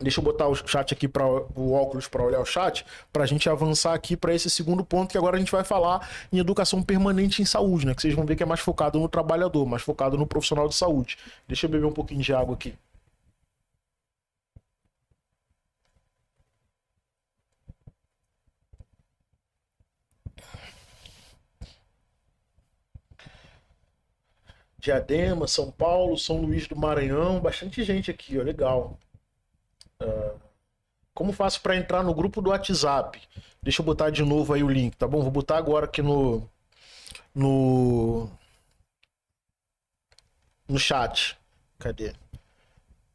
Deixa eu botar o chat aqui, para o óculos para olhar o chat, para a gente avançar aqui para esse segundo ponto, que agora a gente vai falar em educação permanente em saúde, né? Que vocês vão ver que é mais focado no trabalhador, mais focado no profissional de saúde. Deixa eu beber um pouquinho de água aqui. Diadema, São Paulo, São Luís do Maranhão, bastante gente aqui, ó, legal. Como faço para entrar no grupo do WhatsApp? Deixa eu botar de novo aí o link, tá bom? Vou botar agora aqui no, no chat. Cadê?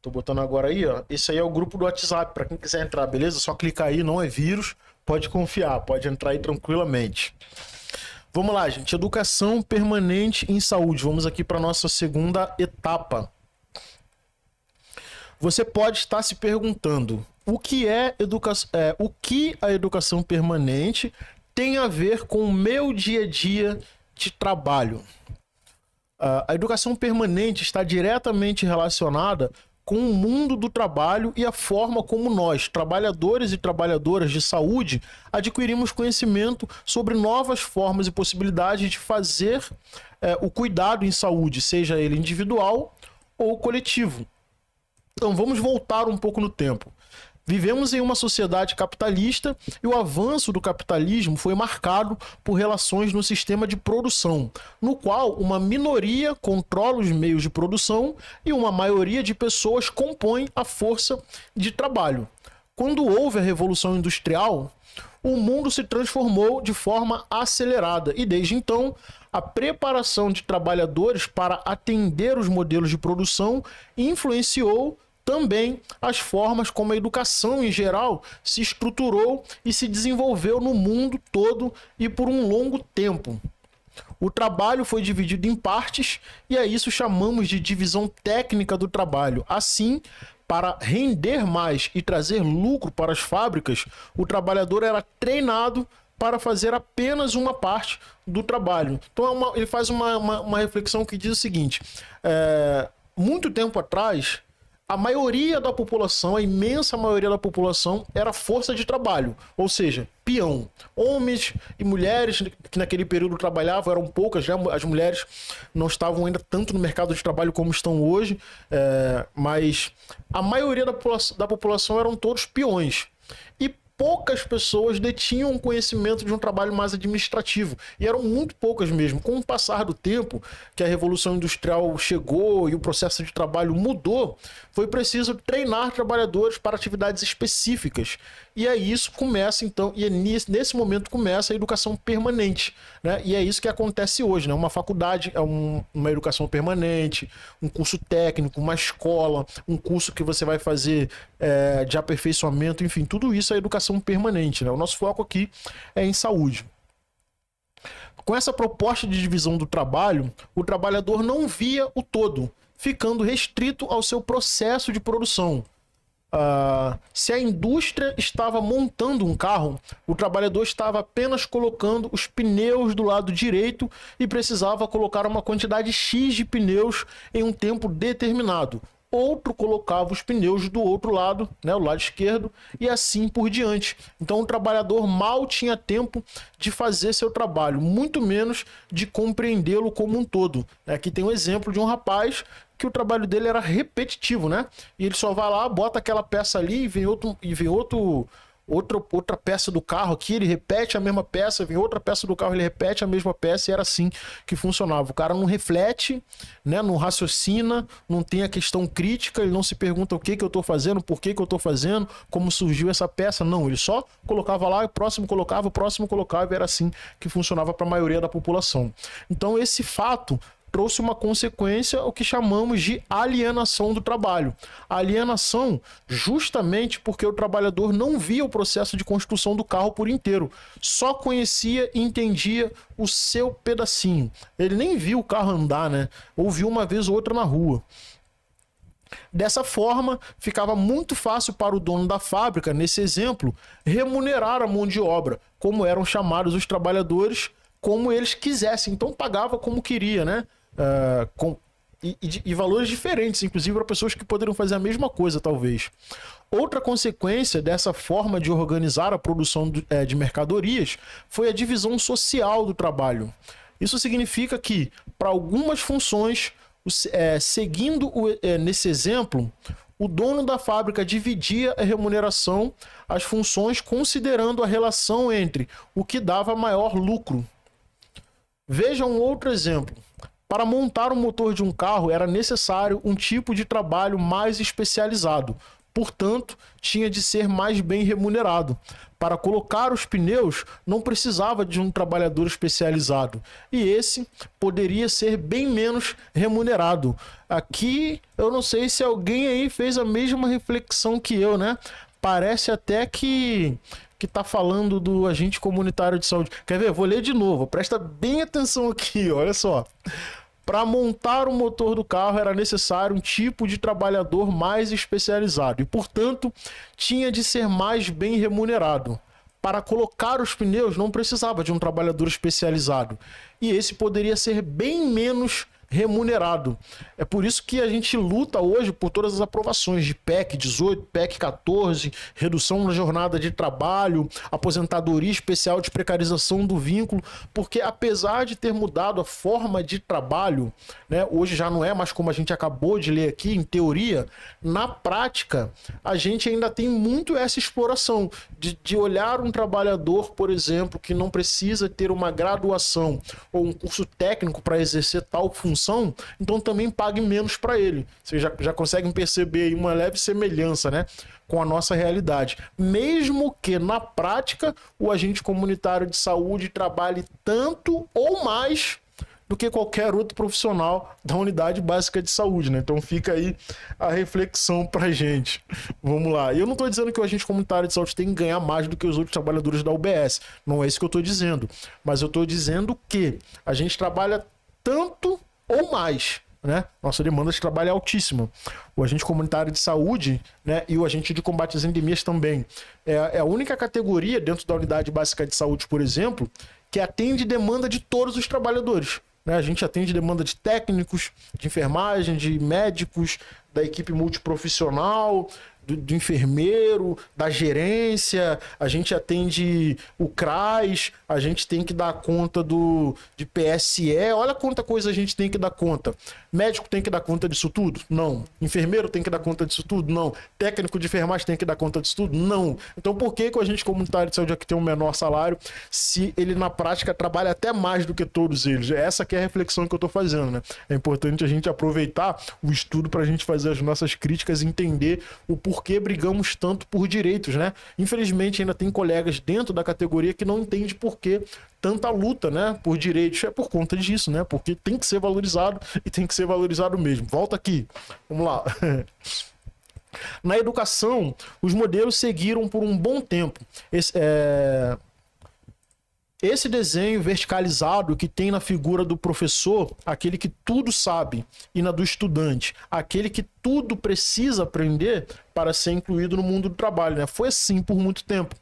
Tô botando agora aí, ó. Esse aí é o grupo do WhatsApp, para quem quiser entrar, beleza? Só clicar aí, não é vírus, pode confiar, pode entrar aí tranquilamente. Vamos lá, gente. Educação permanente em saúde. Vamos aqui para nossa segunda etapa. Você pode estar se perguntando o que o que a educação permanente tem a ver com o meu dia a dia de trabalho. A educação permanente está diretamente relacionada com o mundo do trabalho e a forma como nós, trabalhadores e trabalhadoras de saúde, adquirimos conhecimento sobre novas formas e possibilidades de fazer o cuidado em saúde, seja ele individual ou coletivo. Então vamos voltar um pouco no tempo. Vivemos em uma sociedade capitalista e o avanço do capitalismo foi marcado por relações no sistema de produção, no qual uma minoria controla os meios de produção e uma maioria de pessoas compõe a força de trabalho. Quando houve a Revolução Industrial, o mundo se transformou de forma acelerada e desde então a preparação de trabalhadores para atender os modelos de produção influenciou também as formas como a educação em geral se estruturou e se desenvolveu no mundo todo e por um longo tempo. O trabalho foi dividido em partes e a isso chamamos de divisão técnica do trabalho. Assim, para render mais e trazer lucro para as fábricas, o trabalhador era treinado para fazer apenas uma parte do trabalho. Então ele faz uma reflexão que diz o seguinte: muito tempo atrás, a maioria da população, a imensa maioria da população, era força de trabalho, ou seja, peão. Homens e mulheres que naquele período trabalhavam eram poucas, já as mulheres não estavam ainda tanto no mercado de trabalho como estão hoje, mas a maioria da população eram todos peões. E poucas pessoas detinham conhecimento de um trabalho mais administrativo. E eram muito poucas mesmo. Com o passar do tempo, que a Revolução Industrial chegou e o processo de trabalho mudou, foi preciso treinar trabalhadores para atividades específicas. E aí isso começa, então, e nesse momento começa a educação permanente, né? E é isso que acontece hoje, né? Uma faculdade é uma educação permanente, um curso técnico, uma escola, um curso que você vai fazer de aperfeiçoamento, enfim, tudo isso é educação permanente, né? O nosso foco aqui é em saúde. Com essa proposta de divisão do trabalho, o trabalhador não via o todo, ficando restrito ao seu processo de produção. Se a indústria estava montando um carro, o trabalhador estava apenas colocando os pneus do lado direito e precisava colocar uma quantidade X de pneus em um tempo determinado. Outro colocava os pneus do outro lado, né, o lado esquerdo, e assim por diante. Então o trabalhador mal tinha tempo de fazer seu trabalho, muito menos de compreendê-lo como um todo. Aqui tem um exemplo de um rapaz que o trabalho dele era repetitivo, né? E ele só vai lá, bota aquela peça ali e vem outra peça do carro aqui, ele repete a mesma peça, vem outra peça do carro, ele repete a mesma peça, e era assim que funcionava. O cara não reflete, né, não raciocina, não tem a questão crítica, ele não se pergunta o que eu tô fazendo, por que eu tô fazendo, como surgiu essa peça, não, ele só colocava lá, o próximo colocava, e era assim que funcionava para a maioria da população. Então esse fato trouxe uma consequência, o que chamamos de alienação do trabalho. A alienação justamente porque o trabalhador não via o processo de construção do carro por inteiro, só conhecia e entendia o seu pedacinho. Ele nem viu o carro andar, né? Ou viu uma vez ou outra na rua. Dessa forma, ficava muito fácil para o dono da fábrica, nesse exemplo, remunerar a mão de obra, como eram chamados os trabalhadores, como eles quisessem. Então pagava como queria, né? e valores diferentes, inclusive para pessoas que poderiam fazer a mesma coisa, talvez. Outra consequência dessa forma de organizar a produção de mercadorias foi a divisão social do trabalho. Isso significa que, para algumas funções, seguindo nesse exemplo, o dono da fábrica dividia a remuneração, as funções, considerando a relação entre o que dava maior lucro. Veja um outro exemplo. Para montar o motor de um carro era necessário um tipo de trabalho mais especializado, portanto, tinha de ser mais bem remunerado. Para colocar os pneus, não precisava de um trabalhador especializado, e esse poderia ser bem menos remunerado. Aqui, eu não sei se alguém aí fez a mesma reflexão que eu, né? Parece até que tá falando do agente comunitário de saúde. Quer ver? Vou ler de novo. Presta bem atenção aqui, olha só. Para montar o motor do carro era necessário um tipo de trabalhador mais especializado e, portanto, tinha de ser mais bem remunerado. Para colocar os pneus não precisava de um trabalhador especializado e esse poderia ser bem menos remunerado. É por isso que a gente luta hoje por todas as aprovações de PEC 18, PEC 14, redução na jornada de trabalho, aposentadoria especial de precarização do vínculo, porque apesar de ter mudado a forma de trabalho, né, hoje já não é mais como a gente acabou de ler aqui, em teoria, na prática, a gente ainda tem muito essa exploração de olhar um trabalhador, por exemplo, que não precisa ter uma graduação ou um curso técnico para exercer tal função, então também pague menos para ele. Vocês já conseguem perceber aí uma leve semelhança, né, com a nossa realidade. Mesmo que na prática o agente comunitário de saúde trabalhe tanto ou mais do que qualquer outro profissional da unidade básica de saúde, né? Então fica aí a reflexão pra gente. Vamos lá. E eu não estou dizendo que o agente comunitário de saúde tem que ganhar mais do que os outros trabalhadores da UBS. Não é isso que eu estou dizendo. Mas eu estou dizendo que a gente trabalha tanto ou mais, né? Nossa demanda de trabalho é altíssima. O agente comunitário de saúde, né, e o agente de combate às endemias também. É a única categoria dentro da unidade básica de saúde, por exemplo, que atende demanda de todos os trabalhadores. Né? A gente atende demanda de técnicos, de enfermagem, de médicos, da equipe multiprofissional, do enfermeiro, da gerência, a gente atende o CRAS, a gente tem que dar conta de PSE, olha quanta coisa a gente tem que dar conta. Médico tem que dar conta disso tudo? Não. Enfermeiro tem que dar conta disso tudo? Não. Técnico de enfermagem tem que dar conta disso tudo? Não. Então por que o agente comunitário de saúde aqui tem um menor salário se ele na prática trabalha até mais do que todos eles? Essa que é a reflexão que eu estou fazendo, né? É importante a gente aproveitar o estudo para a gente fazer as nossas críticas e entender o porquê brigamos tanto por direitos, né? Infelizmente ainda tem colegas dentro da categoria que não entendem por que tanta luta, né, por direitos. É por conta disso, né? Porque tem que ser valorizado e tem que ser valorizado mesmo. Volta aqui. Vamos lá. Na educação, os modelos seguiram por um bom tempo. Esse desenho verticalizado que tem na figura do professor, aquele que tudo sabe, e na do estudante, aquele que tudo precisa aprender para ser incluído no mundo do trabalho, né? Foi assim por muito tempo.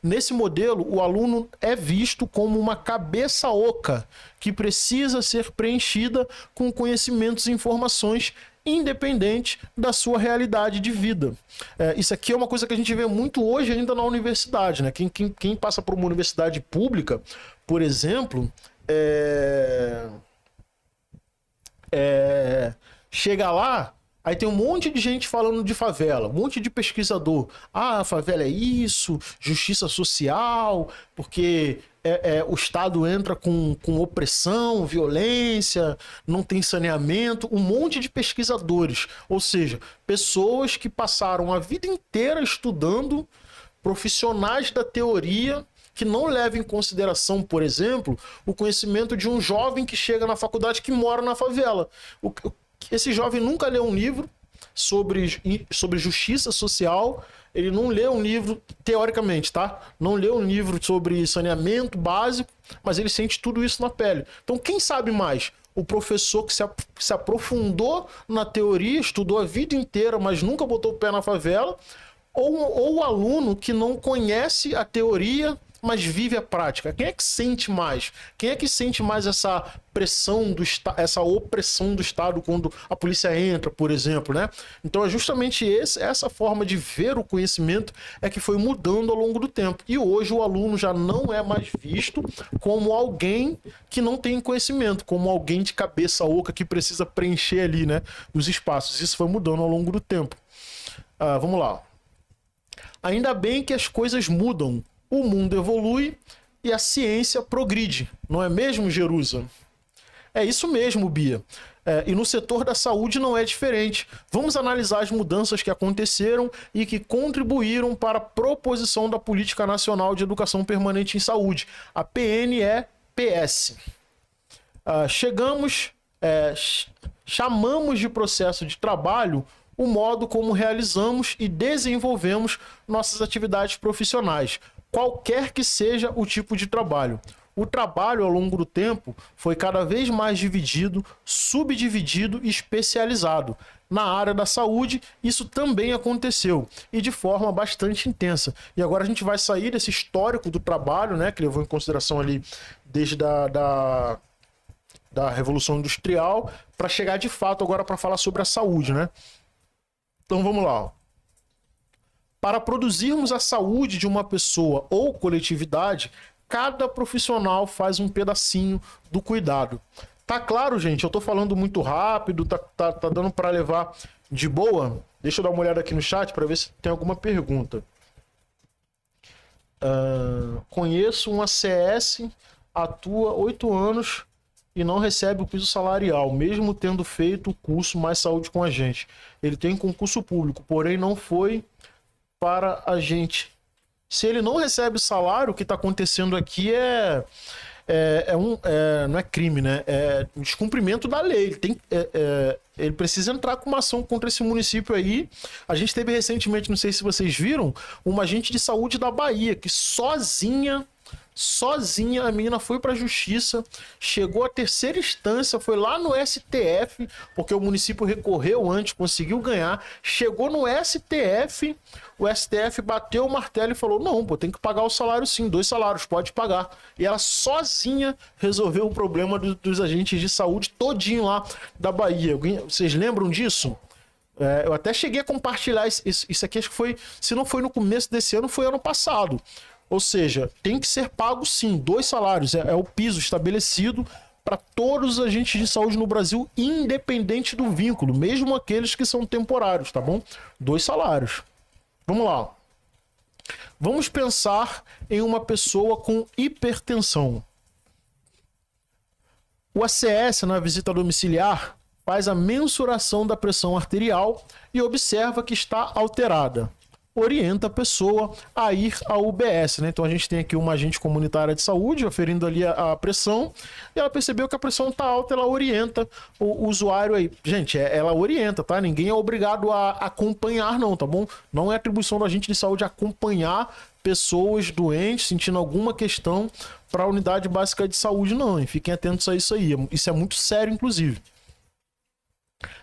Nesse modelo, o aluno é visto como uma cabeça oca que precisa ser preenchida com conhecimentos e informações independente da sua realidade de vida. Isso aqui é uma coisa que a gente vê muito hoje ainda na universidade, né? Quem passa por uma universidade pública, por exemplo, chega lá, aí tem um monte de gente falando de favela, um monte de pesquisador. Ah, a favela é isso, justiça social, porque o Estado entra com opressão, violência, não tem saneamento, um monte de pesquisadores. Ou seja, pessoas que passaram a vida inteira estudando, profissionais da teoria, que não levam em consideração, por exemplo, o conhecimento de um jovem que chega na faculdade que mora na favela. Esse jovem nunca leu um livro sobre justiça social, ele não lê um livro, teoricamente, tá? Não lê um livro sobre saneamento básico, mas ele sente tudo isso na pele. Então, quem sabe mais? O professor que se aprofundou na teoria, estudou a vida inteira, mas nunca botou o pé na favela, ou o aluno que não conhece a teoria, mais vive a prática? Quem é que sente mais? Quem é que sente mais essa pressão do essa opressão do Estado quando a polícia entra, por exemplo, né? Então é justamente essa forma de ver o conhecimento é que foi mudando ao longo do tempo. E hoje o aluno já não é mais visto como alguém que não tem conhecimento, como alguém de cabeça oca que precisa preencher ali, né, os espaços. Isso foi mudando ao longo do tempo. Vamos lá. Ainda bem que as coisas mudam, o mundo evolui e a ciência progride. Não é mesmo, Jerusa? É isso mesmo, Bia. E no setor da saúde não é diferente. Vamos analisar as mudanças que aconteceram e que contribuíram para a proposição da Política Nacional de Educação Permanente em Saúde, a PNEPS. Chamamos de processo de trabalho o modo como realizamos e desenvolvemos nossas atividades profissionais, qualquer que seja o tipo de trabalho. O trabalho, ao longo do tempo, foi cada vez mais dividido, subdividido e especializado. Na área da saúde, isso também aconteceu, e de forma bastante intensa. E agora a gente vai sair desse histórico do trabalho, né, que levou em consideração ali desde da Revolução Industrial, para chegar de fato agora para falar sobre a saúde, né? Então vamos lá. Para produzirmos a saúde de uma pessoa ou coletividade, cada profissional faz um pedacinho do cuidado. Tá claro, gente? Eu tô falando muito rápido, tá dando para levar de boa? Deixa eu dar uma olhada aqui no chat para ver se tem alguma pergunta. Conheço um ACS, atua 8 anos e não recebe o piso salarial, mesmo tendo feito o curso Mais Saúde com a gente. Ele tem concurso público, porém não foi para a gente. Se ele não recebe salário, o que está acontecendo aqui não é crime, né? É descumprimento da lei. Ele precisa entrar com uma ação contra esse município aí. A gente teve recentemente, não sei se vocês viram, uma agente de saúde da Bahia que sozinha a menina foi para a justiça, chegou à terceira instância, foi lá no STF, porque o município recorreu antes, conseguiu ganhar, chegou no STF, o STF bateu o martelo e falou, não, pô, tem que pagar o salário sim, 2 salários, pode pagar. E ela sozinha resolveu o problema dos agentes de saúde todinho lá da Bahia. Vocês lembram disso? Eu até cheguei a compartilhar isso aqui, acho que foi, se não foi no começo desse ano, foi ano passado. Ou seja, tem que ser pago sim, 2 salários, é o piso estabelecido para todos os agentes de saúde no Brasil, independente do vínculo, mesmo aqueles que são temporários, tá bom? 2 salários. Vamos lá. Vamos pensar em uma pessoa com hipertensão. O ACS, na visita domiciliar, faz a mensuração da pressão arterial e observa que está alterada. Orienta a pessoa a ir ao UBS, né? Então a gente tem aqui uma agente comunitária de saúde aferindo ali a pressão e ela percebeu que a pressão está alta, ela orienta o usuário aí. Gente, ela orienta, tá? Ninguém é obrigado a acompanhar não, tá bom? Não é atribuição do agente de saúde acompanhar pessoas doentes sentindo alguma questão para a unidade básica de saúde, não. E fiquem atentos a isso aí. Isso é muito sério, inclusive.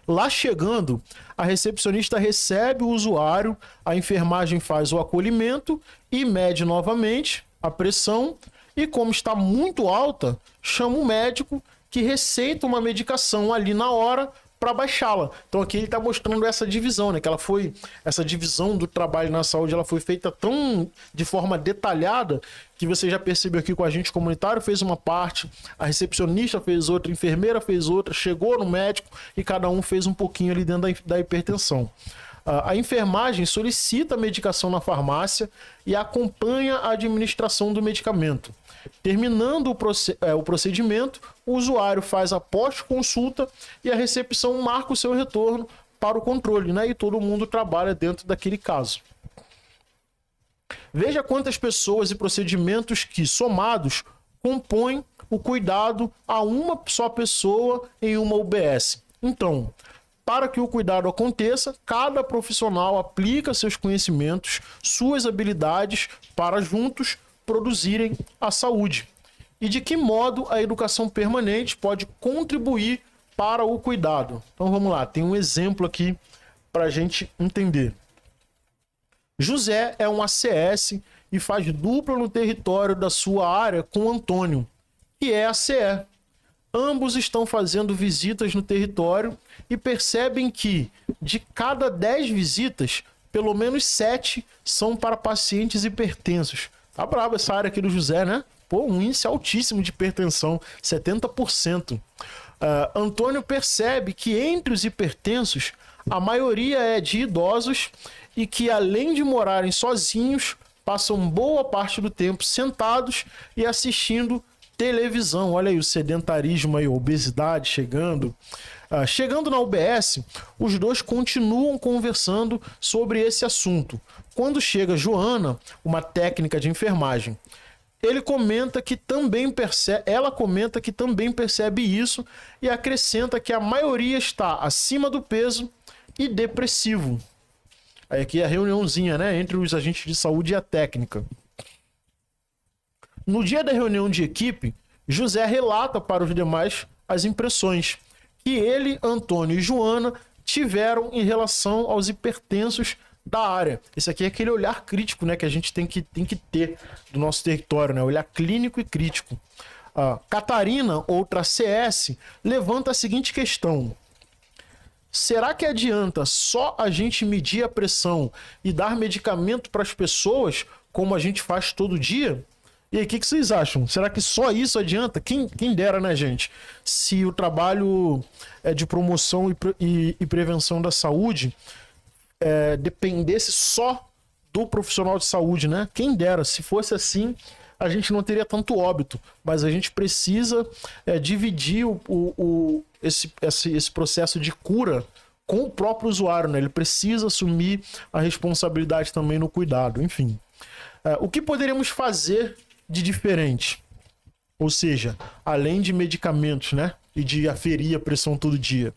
Lá chegando, a recepcionista recebe o usuário, a enfermagem faz o acolhimento e mede novamente a pressão e, como está muito alta, chama o médico que receita uma medicação ali na hora para baixá-la. Então aqui ele está mostrando essa divisão, né? Que essa divisão do trabalho na saúde, ela foi feita tão de forma detalhada que você já percebeu aqui com o agente comunitário fez uma parte, a recepcionista fez outra, a enfermeira fez outra, chegou no médico e cada um fez um pouquinho ali dentro da hipertensão. A enfermagem solicita a medicação na farmácia e acompanha a administração do medicamento. Terminando o procedimento, o usuário faz a pós-consulta e a recepção marca o seu retorno para o controle, né? E todo mundo trabalha dentro daquele caso. Veja quantas pessoas e procedimentos que, somados, compõem o cuidado a uma só pessoa em uma UBS. Então, para que o cuidado aconteça, cada profissional aplica seus conhecimentos, suas habilidades para juntos produzirem a saúde. E de que modo a educação permanente pode contribuir para o cuidado? Então vamos lá, tem um exemplo aqui para a gente entender. José é um ACS e faz dupla no território da sua área com Antônio, que é a CE. Ambos estão fazendo visitas no território e percebem que, de cada 10 visitas, pelo menos 7 são para pacientes hipertensos. Tá brava essa área aqui do José, né? Pô, um índice altíssimo de hipertensão, 70%. Antônio percebe que entre os hipertensos, a maioria é de idosos e que, além de morarem sozinhos, passam boa parte do tempo sentados e assistindo televisão. Olha aí o sedentarismo aí, a obesidade chegando. Chegando na UBS, os dois continuam conversando sobre esse assunto. Quando chega Joana, uma técnica de enfermagem, ela comenta que também percebe isso e acrescenta que a maioria está acima do peso e depressivo. Aí aqui é a reuniãozinha, né, entre os agentes de saúde e a técnica. No dia da reunião de equipe, José relata para os demais as impressões que ele, Antônio e Joana tiveram em relação aos hipertensos da área. Esse aqui é aquele olhar crítico, né, que a gente tem que ter do nosso território, né, olhar clínico e crítico. Catarina, outra CS, levanta a seguinte questão: será que adianta só a gente medir a pressão e dar medicamento para as pessoas, como a gente faz todo dia? E aí, o que vocês acham? Será que só isso adianta? Quem dera, né, gente? Se o trabalho de promoção e prevenção da saúde dependesse só do profissional de saúde, né? Quem dera. Se fosse assim, a gente não teria tanto óbito. Mas a gente precisa dividir esse processo de cura com o próprio usuário, né? Ele precisa assumir a responsabilidade também no cuidado. Enfim. O que poderíamos fazer de diferente? Ou seja, além de medicamentos, né, e de aferir a pressão todo dia.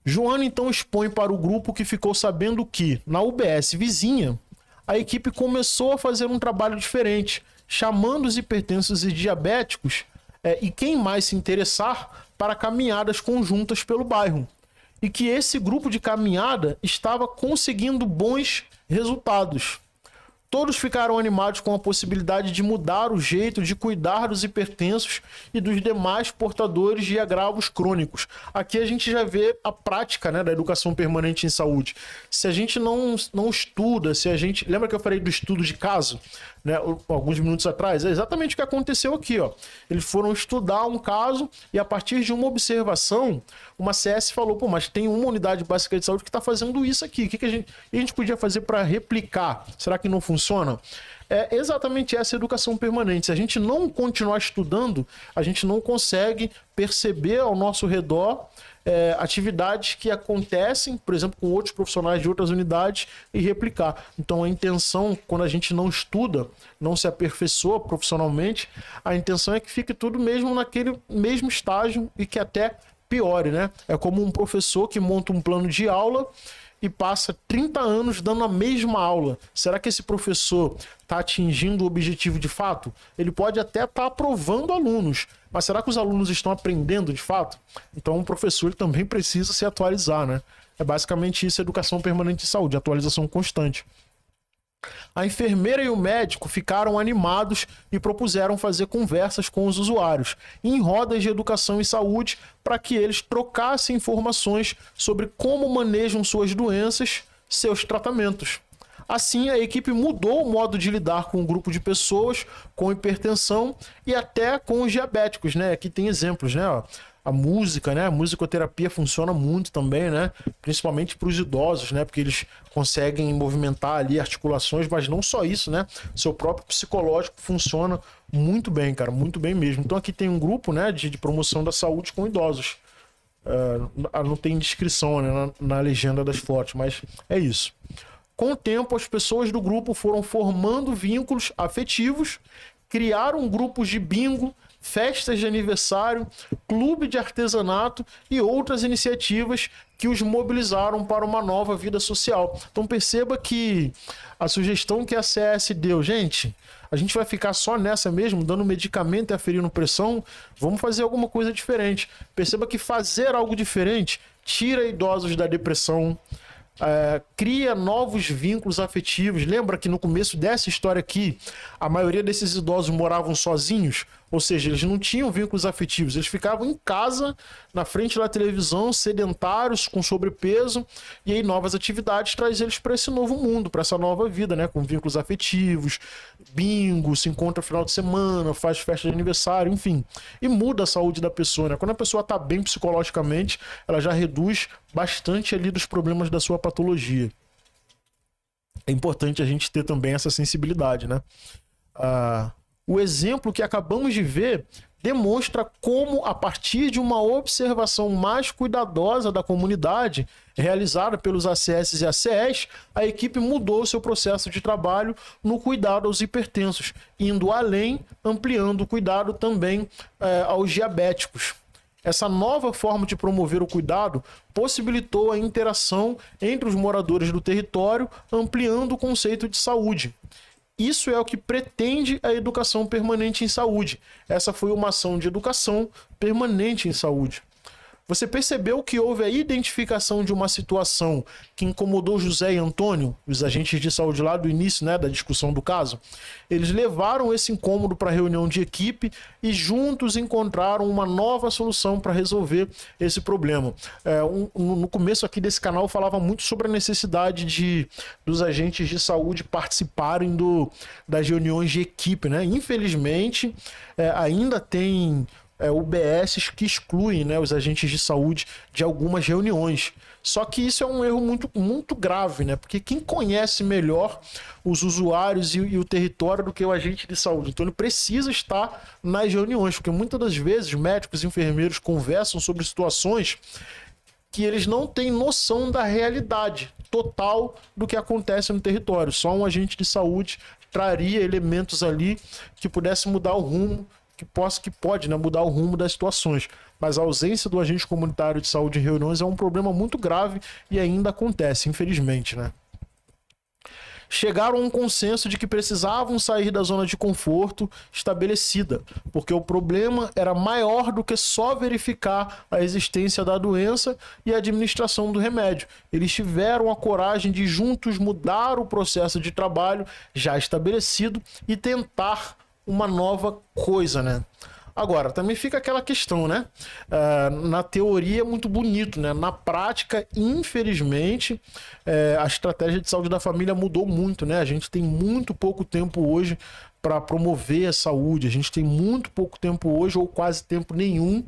Joana então expõe para o grupo que ficou sabendo que, na UBS vizinha, a equipe começou a fazer um trabalho diferente, chamando os hipertensos e diabéticos e quem mais se interessar para caminhadas conjuntas pelo bairro. E que esse grupo de caminhada estava conseguindo bons resultados. Todos ficaram animados com a possibilidade de mudar o jeito de cuidar dos hipertensos e dos demais portadores de agravos crônicos. Aqui a gente já vê a prática, né, da educação permanente em saúde. Se a gente não estuda, se a gente... Lembra que eu falei do estudo de caso, né, alguns minutos atrás? É exatamente o que aconteceu aqui, ó. Eles foram estudar um caso e, a partir de uma observação, uma CS falou: pô, mas tem uma unidade básica de saúde que está fazendo isso aqui. O que a gente podia fazer para replicar? Será que não funciona? É exatamente essa educação permanente. Se a gente não continuar estudando, a gente não consegue perceber ao nosso redor atividades que acontecem, por exemplo, com outros profissionais de outras unidades e replicar. Então a intenção, quando a gente não estuda, não se aperfeiçoa profissionalmente, a intenção é que fique tudo mesmo naquele mesmo estágio e que até piore, né? É como um professor que monta um plano de aula e passa 30 anos dando a mesma aula. Será que esse professor está atingindo o objetivo de fato? Ele pode até estar aprovando alunos, mas será que os alunos estão aprendendo de fato? Então o professor ele também precisa se atualizar, né? É basicamente isso, educação permanente de saúde, atualização constante. A enfermeira e o médico ficaram animados e propuseram fazer conversas com os usuários em rodas de educação e saúde para que eles trocassem informações sobre como manejam suas doenças, seus tratamentos. Assim, a equipe mudou o modo de lidar com um grupo de pessoas com hipertensão e até com os diabéticos, né? Aqui tem exemplos, né? A música, né? A musicoterapia funciona muito também, né? Principalmente para os idosos, né? Porque eles conseguem movimentar ali articulações, mas não só isso, né? Seu próprio psicológico funciona muito bem, cara, muito bem mesmo. Então aqui tem um grupo, né, de promoção da saúde com idosos. Não tem descrição, né, na legenda das fotos, mas é isso. Com o tempo, as pessoas do grupo foram formando vínculos afetivos, criaram grupos de bingo, festas de aniversário, clube de artesanato e outras iniciativas que os mobilizaram para uma nova vida social. Então perceba que a sugestão que a CS deu, gente, a gente vai ficar só nessa mesmo, dando medicamento e aferindo pressão, vamos fazer alguma coisa diferente. Perceba que fazer algo diferente tira idosos da depressão, cria novos vínculos afetivos. Lembra que no começo dessa história aqui, a maioria desses idosos moravam sozinhos? Ou seja, eles não tinham vínculos afetivos, eles ficavam em casa, na frente da televisão, sedentários, com sobrepeso, e aí novas atividades traz eles para esse novo mundo, para essa nova vida, né? Com vínculos afetivos, bingo, se encontra no final de semana, faz festa de aniversário, enfim. E muda a saúde da pessoa, né? Quando a pessoa está bem psicologicamente, ela já reduz bastante ali dos problemas da sua patologia. É importante a gente ter também essa sensibilidade, né? O exemplo que acabamos de ver demonstra como, a partir de uma observação mais cuidadosa da comunidade, realizada pelos ACS e ACEs, a equipe mudou seu processo de trabalho no cuidado aos hipertensos, indo além, ampliando o cuidado também aos diabéticos. Essa nova forma de promover o cuidado possibilitou a interação entre os moradores do território, ampliando o conceito de saúde. Isso é o que pretende a educação permanente em saúde. Essa foi uma ação de educação permanente em saúde. Você percebeu que houve a identificação de uma situação que incomodou José e Antônio, os agentes de saúde lá do início, né, da discussão do caso? Eles levaram esse incômodo para a reunião de equipe e juntos encontraram uma nova solução para resolver esse problema. No começo aqui desse canal eu falava muito sobre a necessidade dos agentes de saúde participarem das reuniões de equipe, né? Infelizmente, ainda tem UBSs que excluem, né, os agentes de saúde de algumas reuniões. Só que isso é um erro muito, muito grave, né? Porque quem conhece melhor os usuários e o território do que o agente de saúde? Então ele precisa estar nas reuniões, porque muitas das vezes médicos e enfermeiros conversam sobre situações que eles não têm noção da realidade total do que acontece no território. Só um agente de saúde traria elementos ali que pudesse mudar o rumo, que pode, né, mudar o rumo das situações. Mas a ausência do agente comunitário de saúde em reuniões é um problema muito grave e ainda acontece, infelizmente, né? Chegaram a um consenso de que precisavam sair da zona de conforto estabelecida, porque o problema era maior do que só verificar a existência da doença e a administração do remédio. Eles tiveram a coragem de juntos mudar o processo de trabalho já estabelecido e tentar uma nova coisa, né? Agora, também fica aquela questão, né? Na teoria é muito bonito, né? Na prática, infelizmente, a estratégia de saúde da família mudou muito, né? A gente tem muito pouco tempo hoje para promover a saúde, a gente tem muito pouco tempo hoje, ou quase tempo nenhum,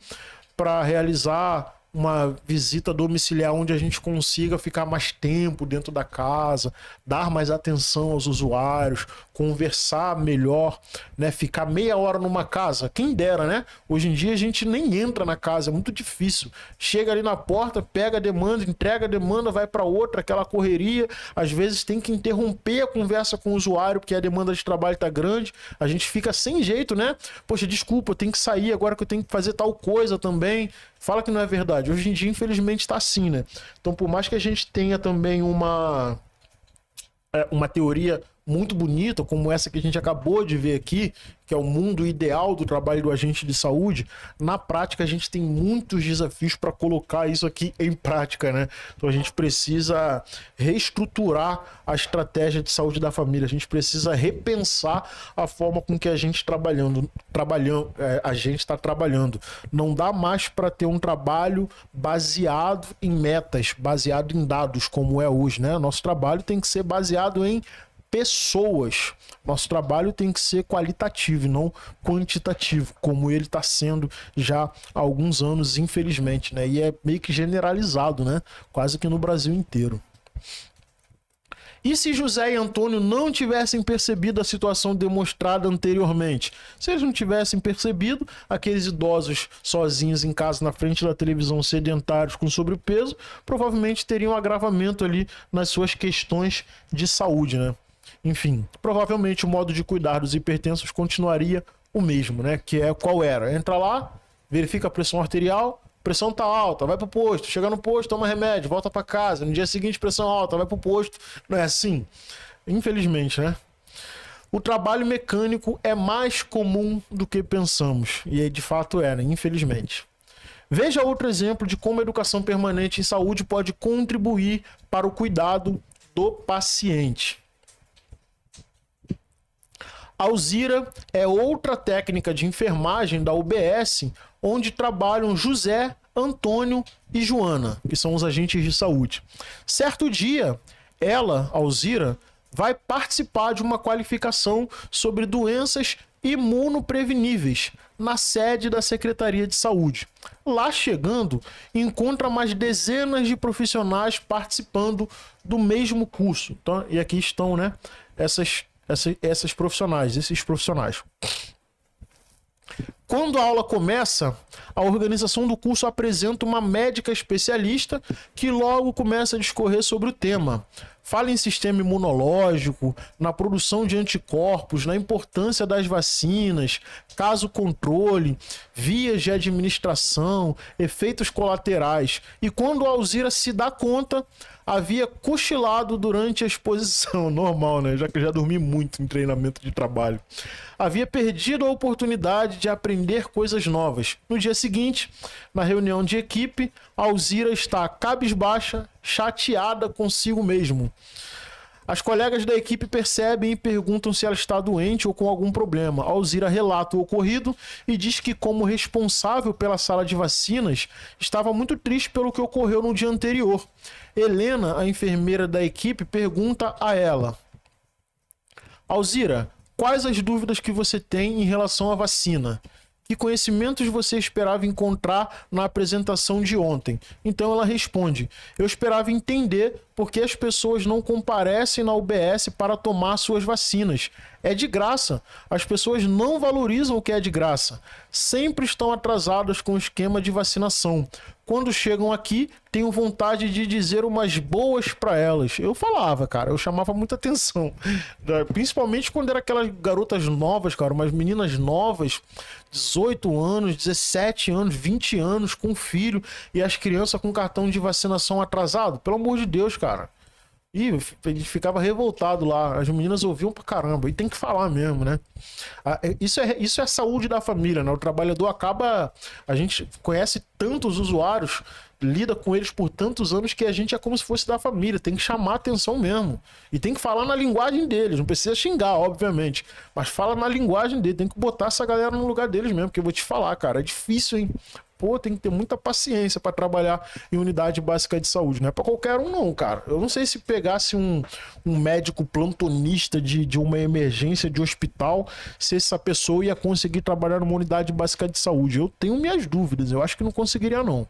para realizar uma visita domiciliar onde a gente consiga ficar mais tempo dentro da casa, dar mais atenção aos usuários, conversar melhor, né? Ficar meia hora numa casa, quem dera, né? Hoje em dia a gente nem entra na casa, é muito difícil. Chega ali na porta, pega a demanda, entrega a demanda, vai para outra, aquela correria. Às vezes tem que interromper a conversa com o usuário porque a demanda de trabalho está grande. A gente fica sem jeito, né? Poxa, desculpa, eu tenho que sair agora que eu tenho que fazer tal coisa também. Fala que não é verdade. Hoje em dia, infelizmente, está assim, né? Então, por mais que a gente tenha também uma teoria muito bonita, como essa que a gente acabou de ver aqui, que é o mundo ideal do trabalho do agente de saúde, na prática a gente tem muitos desafios para colocar isso aqui em prática, né? Então a gente precisa reestruturar a estratégia de saúde da família, a gente precisa repensar a forma com que a gente está trabalhando. Não dá mais para ter um trabalho baseado em metas, baseado em dados, como é hoje, né? Nosso trabalho tem que ser baseado em pessoas. Nosso trabalho tem que ser qualitativo e não quantitativo, como ele está sendo já há alguns anos, infelizmente, né? E é meio que generalizado, né? Quase que no Brasil inteiro. E se José e Antônio não tivessem percebido a situação demonstrada anteriormente? Se eles não tivessem percebido, aqueles idosos sozinhos em casa na frente da televisão, sedentários com sobrepeso, provavelmente teriam um agravamento ali nas suas questões de saúde, né? Enfim, provavelmente o modo de cuidar dos hipertensos continuaria o mesmo, né? Que é qual era? Entra lá, verifica a pressão arterial, pressão tá alta, vai pro posto, chega no posto, toma remédio, volta para casa, no dia seguinte pressão alta, vai pro posto. Não é assim? Infelizmente, né? O trabalho mecânico é mais comum do que pensamos, e de fato é, né? Infelizmente. Veja outro exemplo de como a educação permanente em saúde pode contribuir para o cuidado do paciente. A Alzira é outra técnica de enfermagem da UBS, onde trabalham José, Antônio e Joana, que são os agentes de saúde. Certo dia, ela, Alzira, vai participar de uma qualificação sobre doenças imunopreveníveis na sede da Secretaria de Saúde. Lá chegando, encontra mais dezenas de profissionais participando do mesmo curso. Então, e aqui estão, né, esses profissionais. Quando a aula começa, a organização do curso apresenta uma médica especialista que logo começa a discorrer sobre o tema. Fala em sistema imunológico, na produção de anticorpos, na importância das vacinas, caso controle, vias de administração, efeitos colaterais. E quando a Alzira se dá conta, havia cochilado durante a exposição. Normal, né? Já que eu já dormi muito em treinamento de trabalho. Havia perdido a oportunidade de aprender coisas novas. No dia seguinte, na reunião de equipe, a Alzira está cabisbaixa, chateada consigo mesmo. As colegas da equipe percebem e perguntam se ela está doente ou com algum problema. A Alzira relata o ocorrido e diz que, como responsável pela sala de vacinas, estava muito triste pelo que ocorreu no dia anterior. Helena, a enfermeira da equipe, pergunta a ela: Alzira, quais as dúvidas que você tem em relação à vacina? Que conhecimentos você esperava encontrar na apresentação de ontem? Então ela responde: eu esperava entender por que as pessoas não comparecem na UBS para tomar suas vacinas. É de graça. As pessoas não valorizam o que é de graça. Sempre estão atrasadas com o esquema de vacinação. Quando chegam aqui, tenho vontade de dizer umas boas para elas. Eu falava, cara, eu chamava muita atenção. Principalmente quando eram aquelas garotas novas, cara, umas meninas novas, 18 anos, 17 anos, 20 anos, com filho, e as crianças com cartão de vacinação atrasado. Pelo amor de Deus, cara. E a gente ficava revoltado lá. As meninas ouviam pra caramba. E tem que falar mesmo, né? Isso é a saúde da família, né? O trabalhador acaba... A gente conhece tantos usuários, lida com eles por tantos anos, que a gente é como se fosse da família. Tem que chamar a atenção mesmo. E tem que falar na linguagem deles. Não precisa xingar, obviamente. Mas fala na linguagem deles. Tem que botar essa galera no lugar deles mesmo. Porque eu vou te falar, cara, é difícil, hein? Pô, tem que ter muita paciência para trabalhar em unidade básica de saúde. Não é para qualquer um, não, cara. Eu não sei se pegasse um médico plantonista de uma emergência de hospital, se essa pessoa ia conseguir trabalhar numa unidade básica de saúde. Eu tenho minhas dúvidas. Eu acho que não conseguiria, não.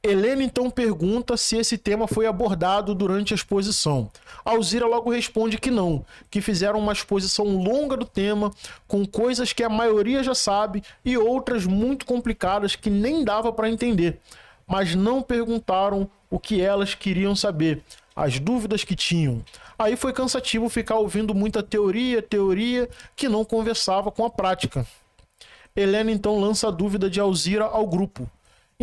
Helena então pergunta se esse tema foi abordado durante a exposição. Alzira logo responde que não, que fizeram uma exposição longa do tema, com coisas que a maioria já sabe e outras muito complicadas que nem dava para entender, mas não perguntaram o que elas queriam saber, as dúvidas que tinham. Aí foi cansativo ficar ouvindo muita teoria que não conversava com a prática. Helena então lança a dúvida de Alzira ao grupo.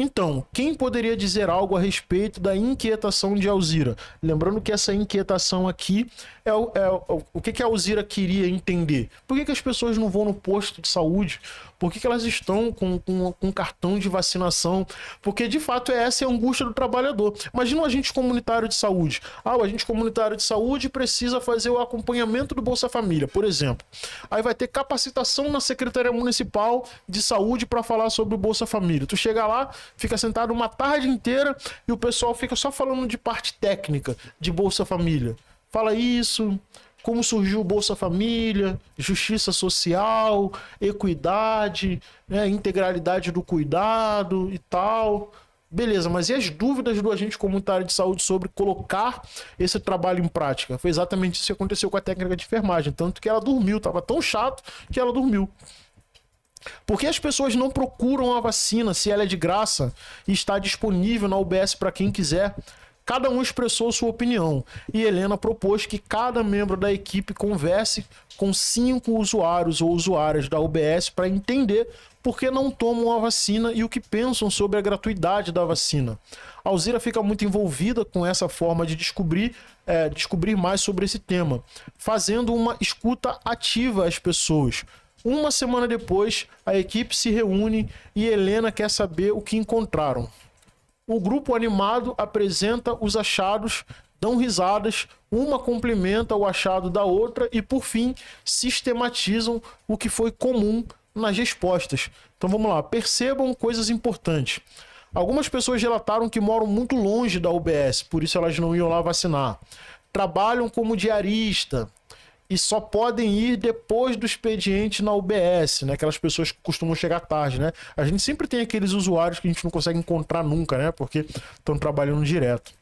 Então, quem poderia dizer algo a respeito da inquietação de Alzira? Lembrando que essa inquietação aqui é o que a Alzira queria entender. Por que as pessoas não vão no posto de saúde? Por que elas estão com cartão de vacinação? Porque, de fato, essa é a angústia do trabalhador. Imagina um agente comunitário de saúde. O agente comunitário de saúde precisa fazer o acompanhamento do Bolsa Família, por exemplo. Aí vai ter capacitação na Secretaria Municipal de Saúde para falar sobre o Bolsa Família. Tu chega lá, fica sentado uma tarde inteira e o pessoal fica só falando de parte técnica de Bolsa Família. Fala isso, como surgiu o Bolsa Família, justiça social, equidade, né, integralidade do cuidado e tal. Beleza, mas e as dúvidas do agente comunitário de saúde sobre colocar esse trabalho em prática? Foi exatamente isso que aconteceu com a técnica de enfermagem, tanto que ela dormiu, tava tão chato que ela dormiu. Por que as pessoas não procuram a vacina se ela é de graça e está disponível na UBS para quem quiser? Cada um expressou sua opinião e Helena propôs que cada membro da equipe converse com 5 usuários ou usuárias da UBS para entender por que não tomam a vacina e o que pensam sobre a gratuidade da vacina. A Alzira fica muito envolvida com essa forma de descobrir mais sobre esse tema, fazendo uma escuta ativa às pessoas. Uma semana depois, a equipe se reúne e Helena quer saber o que encontraram. O grupo animado apresenta os achados, dão risadas, uma complementa o achado da outra e, por fim, sistematizam o que foi comum nas respostas. Então vamos lá, percebam coisas importantes. Algumas pessoas relataram que moram muito longe da UBS, por isso elas não iam lá vacinar. Trabalham como diarista e só podem ir depois do expediente na UBS, né? Aquelas pessoas que costumam chegar tarde, né? A gente sempre tem aqueles usuários que a gente não consegue encontrar nunca, né? Porque estão trabalhando direto.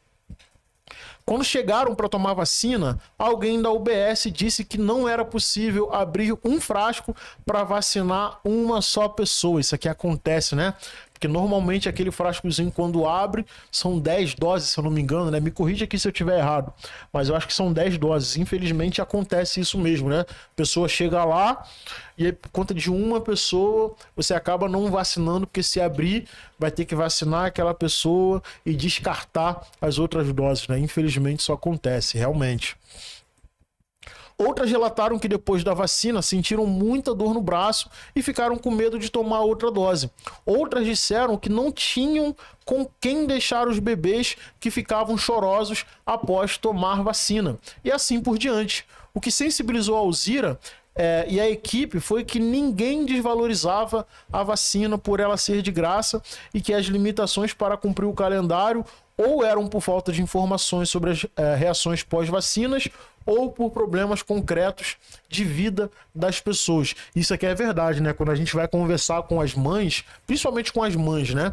Quando chegaram para tomar vacina, alguém da UBS disse que não era possível abrir um frasco para vacinar uma só pessoa. Isso aqui acontece, né? Porque normalmente aquele frascozinho, quando abre, são 10 doses, se eu não me engano, né? Me corrija aqui se eu estiver errado. Mas eu acho que são 10 doses. Infelizmente acontece isso mesmo, né? A pessoa chega lá e aí, por conta de uma pessoa, você acaba não vacinando, porque se abrir, vai ter que vacinar aquela pessoa e descartar as outras doses, né? Infelizmente isso acontece, realmente. Outras relataram que depois da vacina sentiram muita dor no braço e ficaram com medo de tomar outra dose. Outras disseram que não tinham com quem deixar os bebês que ficavam chorosos após tomar vacina. E assim por diante. O que sensibilizou a Alzira e a equipe foi que ninguém desvalorizava a vacina por ela ser de graça e que as limitações para cumprir o calendário ou eram por falta de informações sobre as reações pós-vacinas ou por problemas concretos de vida das pessoas. Isso aqui é verdade, né? Quando a gente vai conversar com as mães, principalmente com as mães, né?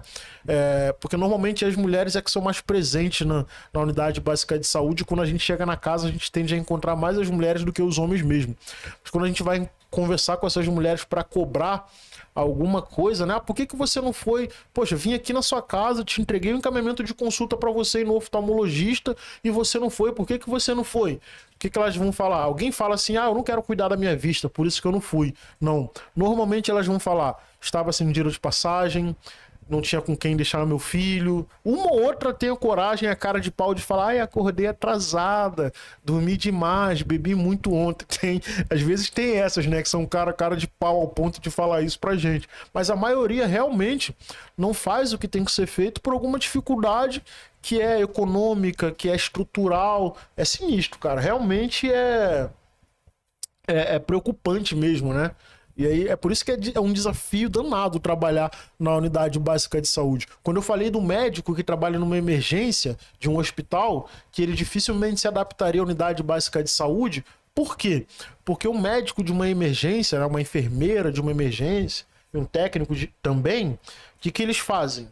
Porque normalmente as mulheres é que são mais presentes na unidade básica de saúde. Quando a gente chega na casa, a gente tende a encontrar mais as mulheres do que os homens mesmo. Mas quando a gente vai conversar com essas mulheres para cobrar alguma coisa, né? Por que você não foi? Poxa, vim aqui na sua casa, te entreguei um encaminhamento de consulta para você ir no oftalmologista e você não foi. Por que você não foi? O que elas vão falar? Alguém fala assim, eu não quero cuidar da minha vista, por isso que eu não fui. Não. Normalmente elas vão falar, estava sem dinheiro de passagem, não tinha com quem deixar meu filho. Uma ou outra tem a coragem, a cara de pau de falar, acordei atrasada, dormi demais, bebi muito ontem. Às vezes tem essas, né, que são cara de pau ao ponto de falar isso pra gente. Mas a maioria realmente não faz o que tem que ser feito por alguma dificuldade que é econômica, que é estrutural. É sinistro, cara. Realmente é preocupante mesmo, né? E aí é por isso que é um desafio danado trabalhar na unidade básica de saúde. Quando eu falei do médico que trabalha numa emergência de um hospital, que ele dificilmente se adaptaria à unidade básica de saúde, por quê? Porque o médico de uma emergência, né, uma enfermeira de uma emergência, um técnico também, o que eles fazem?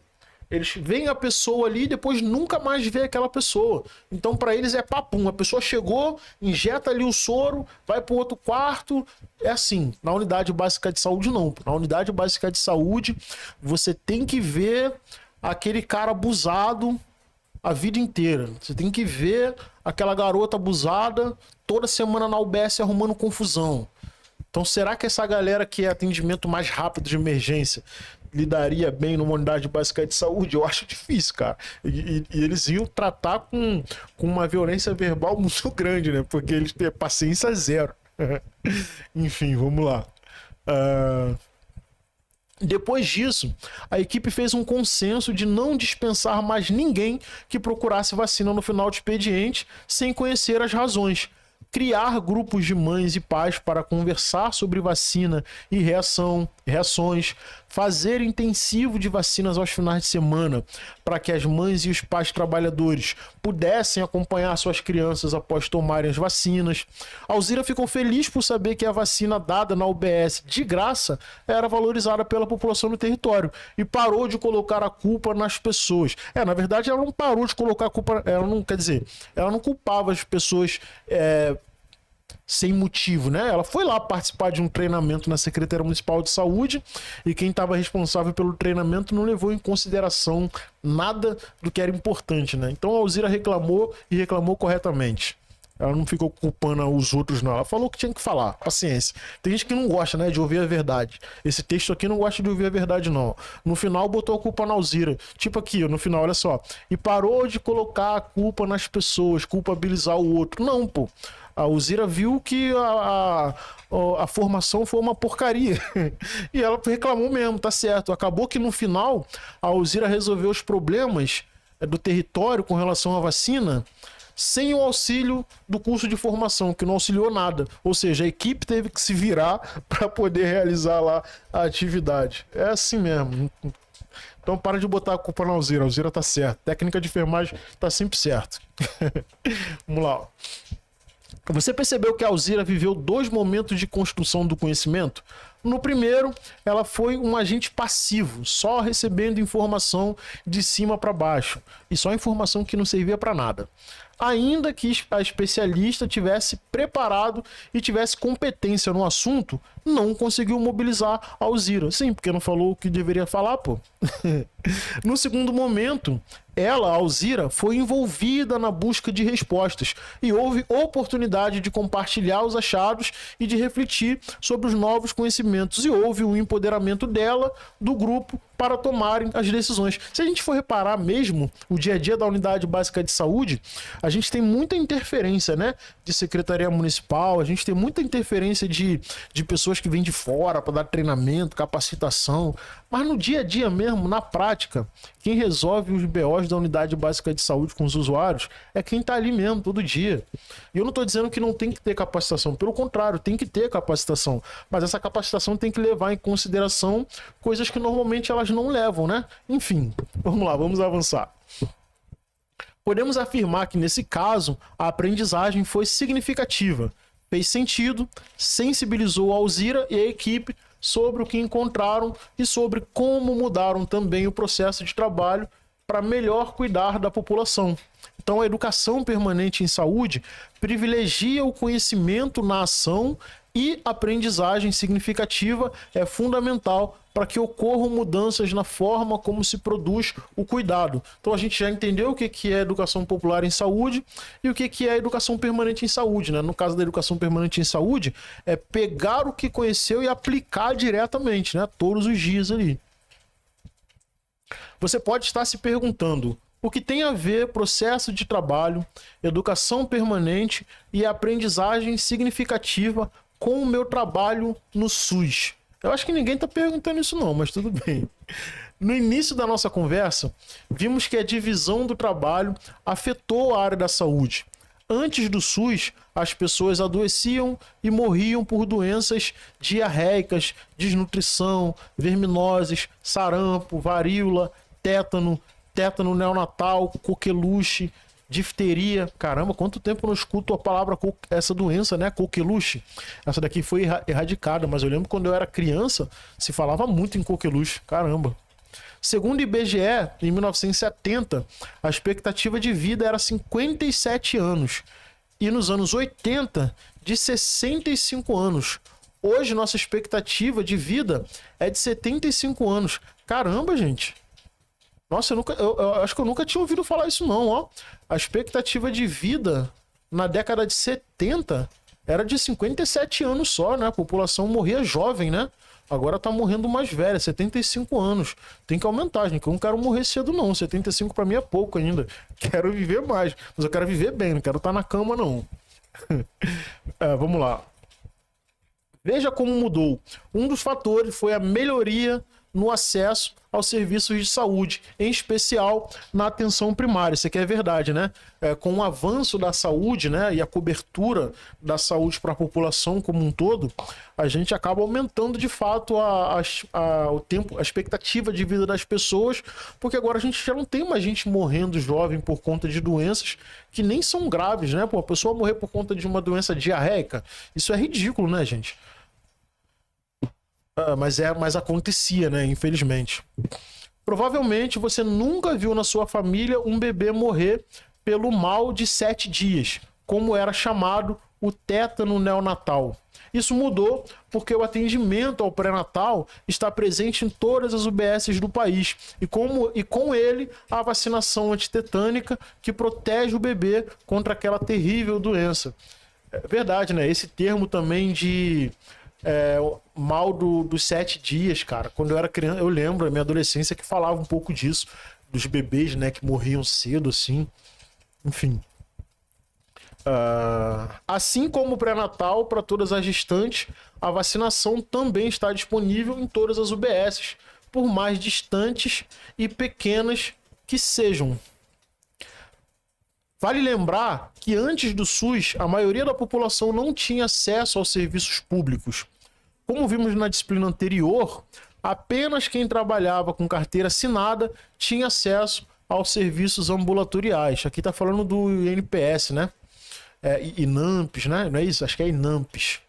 Eles veem a pessoa ali e depois nunca mais vê aquela pessoa. Então, para eles é papum. A pessoa chegou, injeta ali o soro, vai para o outro quarto. É assim. Na unidade básica de saúde, não. Na unidade básica de saúde, você tem que ver aquele cara abusado a vida inteira. Você tem que ver aquela garota abusada toda semana na UBS arrumando confusão. Então, será que essa galera que é atendimento mais rápido de emergência lidaria bem numa unidade básica de saúde? Eu acho difícil, cara. E eles iam tratar com uma violência verbal muito grande, né? Porque eles têm paciência zero. Enfim, vamos lá. Depois disso, a equipe fez um consenso de não dispensar mais ninguém que procurasse vacina no final de expediente sem conhecer as razões. Criar grupos de mães e pais para conversar sobre vacina e reações, fazer intensivo de vacinas aos finais de semana, para que as mães e os pais trabalhadores pudessem acompanhar suas crianças após tomarem as vacinas. A Alzira ficou feliz por saber que a vacina dada na UBS de graça era valorizada pela população do território e parou de colocar a culpa nas pessoas. Na verdade, ela não parou de colocar a culpa, ela não culpava as pessoas sem motivo, né? Ela foi lá participar de um treinamento na Secretaria Municipal de Saúde e quem estava responsável pelo treinamento não levou em consideração nada do que era importante, né? Então a Alzira reclamou e reclamou corretamente. Ela não ficou culpando os outros, não. Ela falou o que tinha que falar. Paciência. Tem gente que não gosta, né, de ouvir a verdade. Esse texto aqui não gosta de ouvir a verdade, não. No final, botou a culpa na Alzira. Tipo aqui, no final, olha só. E parou de colocar a culpa nas pessoas, culpabilizar o outro. Não, pô. A Alzira viu que a formação foi uma porcaria. E ela reclamou mesmo, tá certo. Acabou que no final, a Alzira resolveu os problemas do território com relação à vacina sem o auxílio do curso de formação, que não auxiliou nada. Ou seja, a equipe teve que se virar para poder realizar lá a atividade. É assim mesmo. Então para de botar a culpa na Alzira. A Alzira tá certa. Técnica de enfermagem tá sempre certo. Vamos lá. Você percebeu que a Alzira viveu 2 momentos de construção do conhecimento? No primeiro, ela foi um agente passivo, só recebendo informação de cima para baixo, e só informação que não servia para nada. Ainda que a especialista tivesse preparado e tivesse competência no assunto, não conseguiu mobilizar a Alzira. Sim, porque não falou o que deveria falar, pô. No segundo momento, ela, a Alzira, foi envolvida na busca de respostas e houve oportunidade de compartilhar os achados e de refletir sobre os novos conhecimentos, e houve o empoderamento dela, do grupo, para tomarem as decisões. Se a gente for reparar mesmo o dia a dia da Unidade Básica de Saúde, a gente tem muita interferência, né, de secretaria municipal, a gente tem muita interferência de pessoas que vêm de fora para dar treinamento, capacitação, mas no dia a dia mesmo, na prática, quem resolve os BOs da Unidade Básica de Saúde com os usuários é quem está ali mesmo, todo dia. E eu não estou dizendo que não tem que ter capacitação, pelo contrário, tem que ter capacitação, mas essa capacitação tem que levar em consideração coisas que normalmente elas não levam, né? Enfim, vamos lá, vamos avançar. Podemos afirmar que, nesse caso, a aprendizagem foi significativa, fez sentido, sensibilizou a Alzira e a equipe sobre o que encontraram e sobre como mudaram também o processo de trabalho para melhor cuidar da população. Então, a educação permanente em saúde privilegia o conhecimento na ação, e aprendizagem significativa é fundamental para que ocorram mudanças na forma como se produz o cuidado. Então a gente já entendeu o que é educação popular em saúde e o que é educação permanente em saúde, né? No caso da educação permanente em saúde, é pegar o que conheceu e aplicar diretamente, né? Todos os dias ali. Você pode estar se perguntando: o que tem a ver processo de trabalho, educação permanente e aprendizagem significativa com o meu trabalho no SUS? Eu acho que ninguém está perguntando isso não, mas tudo bem. No início da nossa conversa, vimos que a divisão do trabalho afetou a área da saúde. Antes do SUS, as pessoas adoeciam e morriam por doenças diarreicas, desnutrição, verminoses, sarampo, varíola, tétano neonatal, coqueluche, difteria. Caramba, quanto tempo eu não escuto a palavra essa doença, né? Coqueluche. Essa daqui foi erradicada, mas eu lembro quando eu era criança, se falava muito em coqueluche. Caramba. Segundo o IBGE, em 1970, a expectativa de vida era 57 anos. E nos anos 80, de 65 anos. Hoje, nossa expectativa de vida é de 75 anos. Caramba, gente. Nossa, eu acho que eu nunca tinha ouvido falar isso não, ó. A expectativa de vida na década de 70 era de 57 anos só, né? A população morria jovem, né? Agora tá morrendo mais velha, 75 anos. Tem que aumentar, gente, que eu não quero morrer cedo não. 75 pra mim é pouco ainda. Quero viver mais, mas eu quero viver bem, não quero estar na cama não. Vamos lá. Veja como mudou. Um dos fatores foi a melhoria no acesso aos serviços de saúde, em especial na atenção primária. Isso aqui é verdade, né? Com o avanço da saúde, né, e a cobertura da saúde para a população como um todo, a gente acaba aumentando de fato o tempo, a expectativa de vida das pessoas, porque agora a gente já não tem mais gente morrendo jovem por conta de doenças que nem são graves, né? Pô, a pessoa morrer por conta de uma doença diarreica, isso é ridículo, né, gente? Mas acontecia, né? Infelizmente. Provavelmente você nunca viu na sua família um bebê morrer pelo mal de 7 dias, como era chamado o tétano neonatal. Isso mudou porque o atendimento ao pré-natal está presente em todas as UBSs do país e com ele a vacinação antitetânica que protege o bebê contra aquela terrível doença. É verdade, né? Esse termo também de mal dos 7 dias, cara. Quando eu era criança, eu lembro da minha adolescência que falava um pouco disso, dos bebês, né, que morriam cedo, assim. Enfim. Assim como o pré-natal para todas as gestantes, a vacinação também está disponível em todas as UBSs, por mais distantes e pequenas que sejam. Vale lembrar que antes do SUS, a maioria da população não tinha acesso aos serviços públicos. Como vimos na disciplina anterior, apenas quem trabalhava com carteira assinada tinha acesso aos serviços ambulatoriais. Aqui está falando do INPS, né? INAMPS, né? Não é isso? Acho que é INAMPS.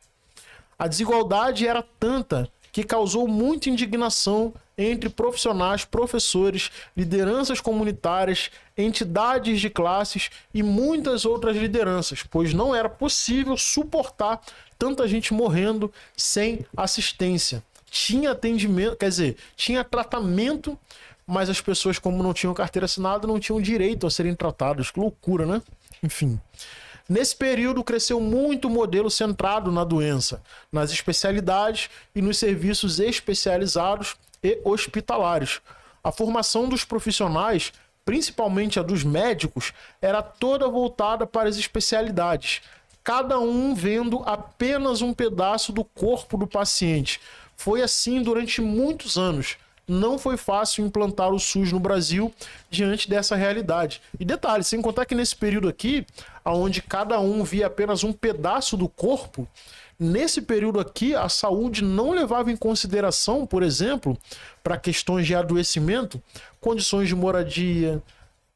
A desigualdade era tanta que causou muita indignação entre profissionais, professores, lideranças comunitárias, entidades de classes e muitas outras lideranças, pois não era possível suportar tanta gente morrendo sem assistência. Tinha atendimento, quer dizer, tinha tratamento, mas as pessoas, como não tinham carteira assinada, não tinham direito a serem tratadas. Que loucura, né? Enfim. Nesse período, cresceu muito o modelo centrado na doença, nas especialidades e nos serviços especializados e hospitalares. A formação dos profissionais, principalmente a dos médicos, era toda voltada para as especialidades, cada um vendo apenas um pedaço do corpo do paciente. Foi assim durante muitos anos. Não foi fácil implantar o SUS no Brasil diante dessa realidade. E detalhe, sem contar que nesse período aqui, onde cada um via apenas um pedaço do corpo, nesse período aqui a saúde não levava em consideração, por exemplo, para questões de adoecimento, condições de moradia,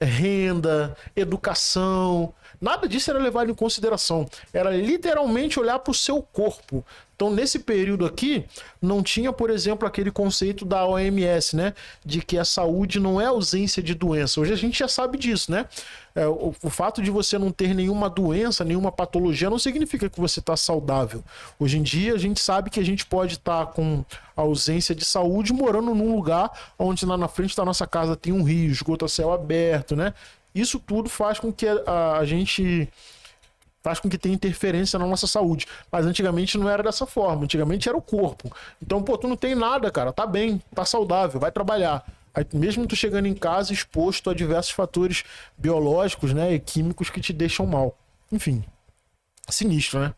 renda, educação, nada disso era levado em consideração. Era literalmente olhar para o seu corpo. Então, nesse período aqui, não tinha, por exemplo, aquele conceito da OMS, né? De que a saúde não é ausência de doença. Hoje a gente já sabe disso, né? O fato de você não ter nenhuma doença, nenhuma patologia, não significa que você está saudável. Hoje em dia, a gente sabe que a gente pode estar com ausência de saúde morando num lugar onde lá na frente da nossa casa tem um rio, esgoto a céu aberto, né? Isso tudo faz com que a gente... faz com que tenha interferência na nossa saúde. Mas antigamente não era dessa forma. Antigamente era o corpo. Então, pô, tu não tem nada, cara. Tá bem, tá saudável, vai trabalhar. Aí, mesmo tu chegando em casa exposto a diversos fatores biológicos, né, e químicos que te deixam mal. Enfim, sinistro, né?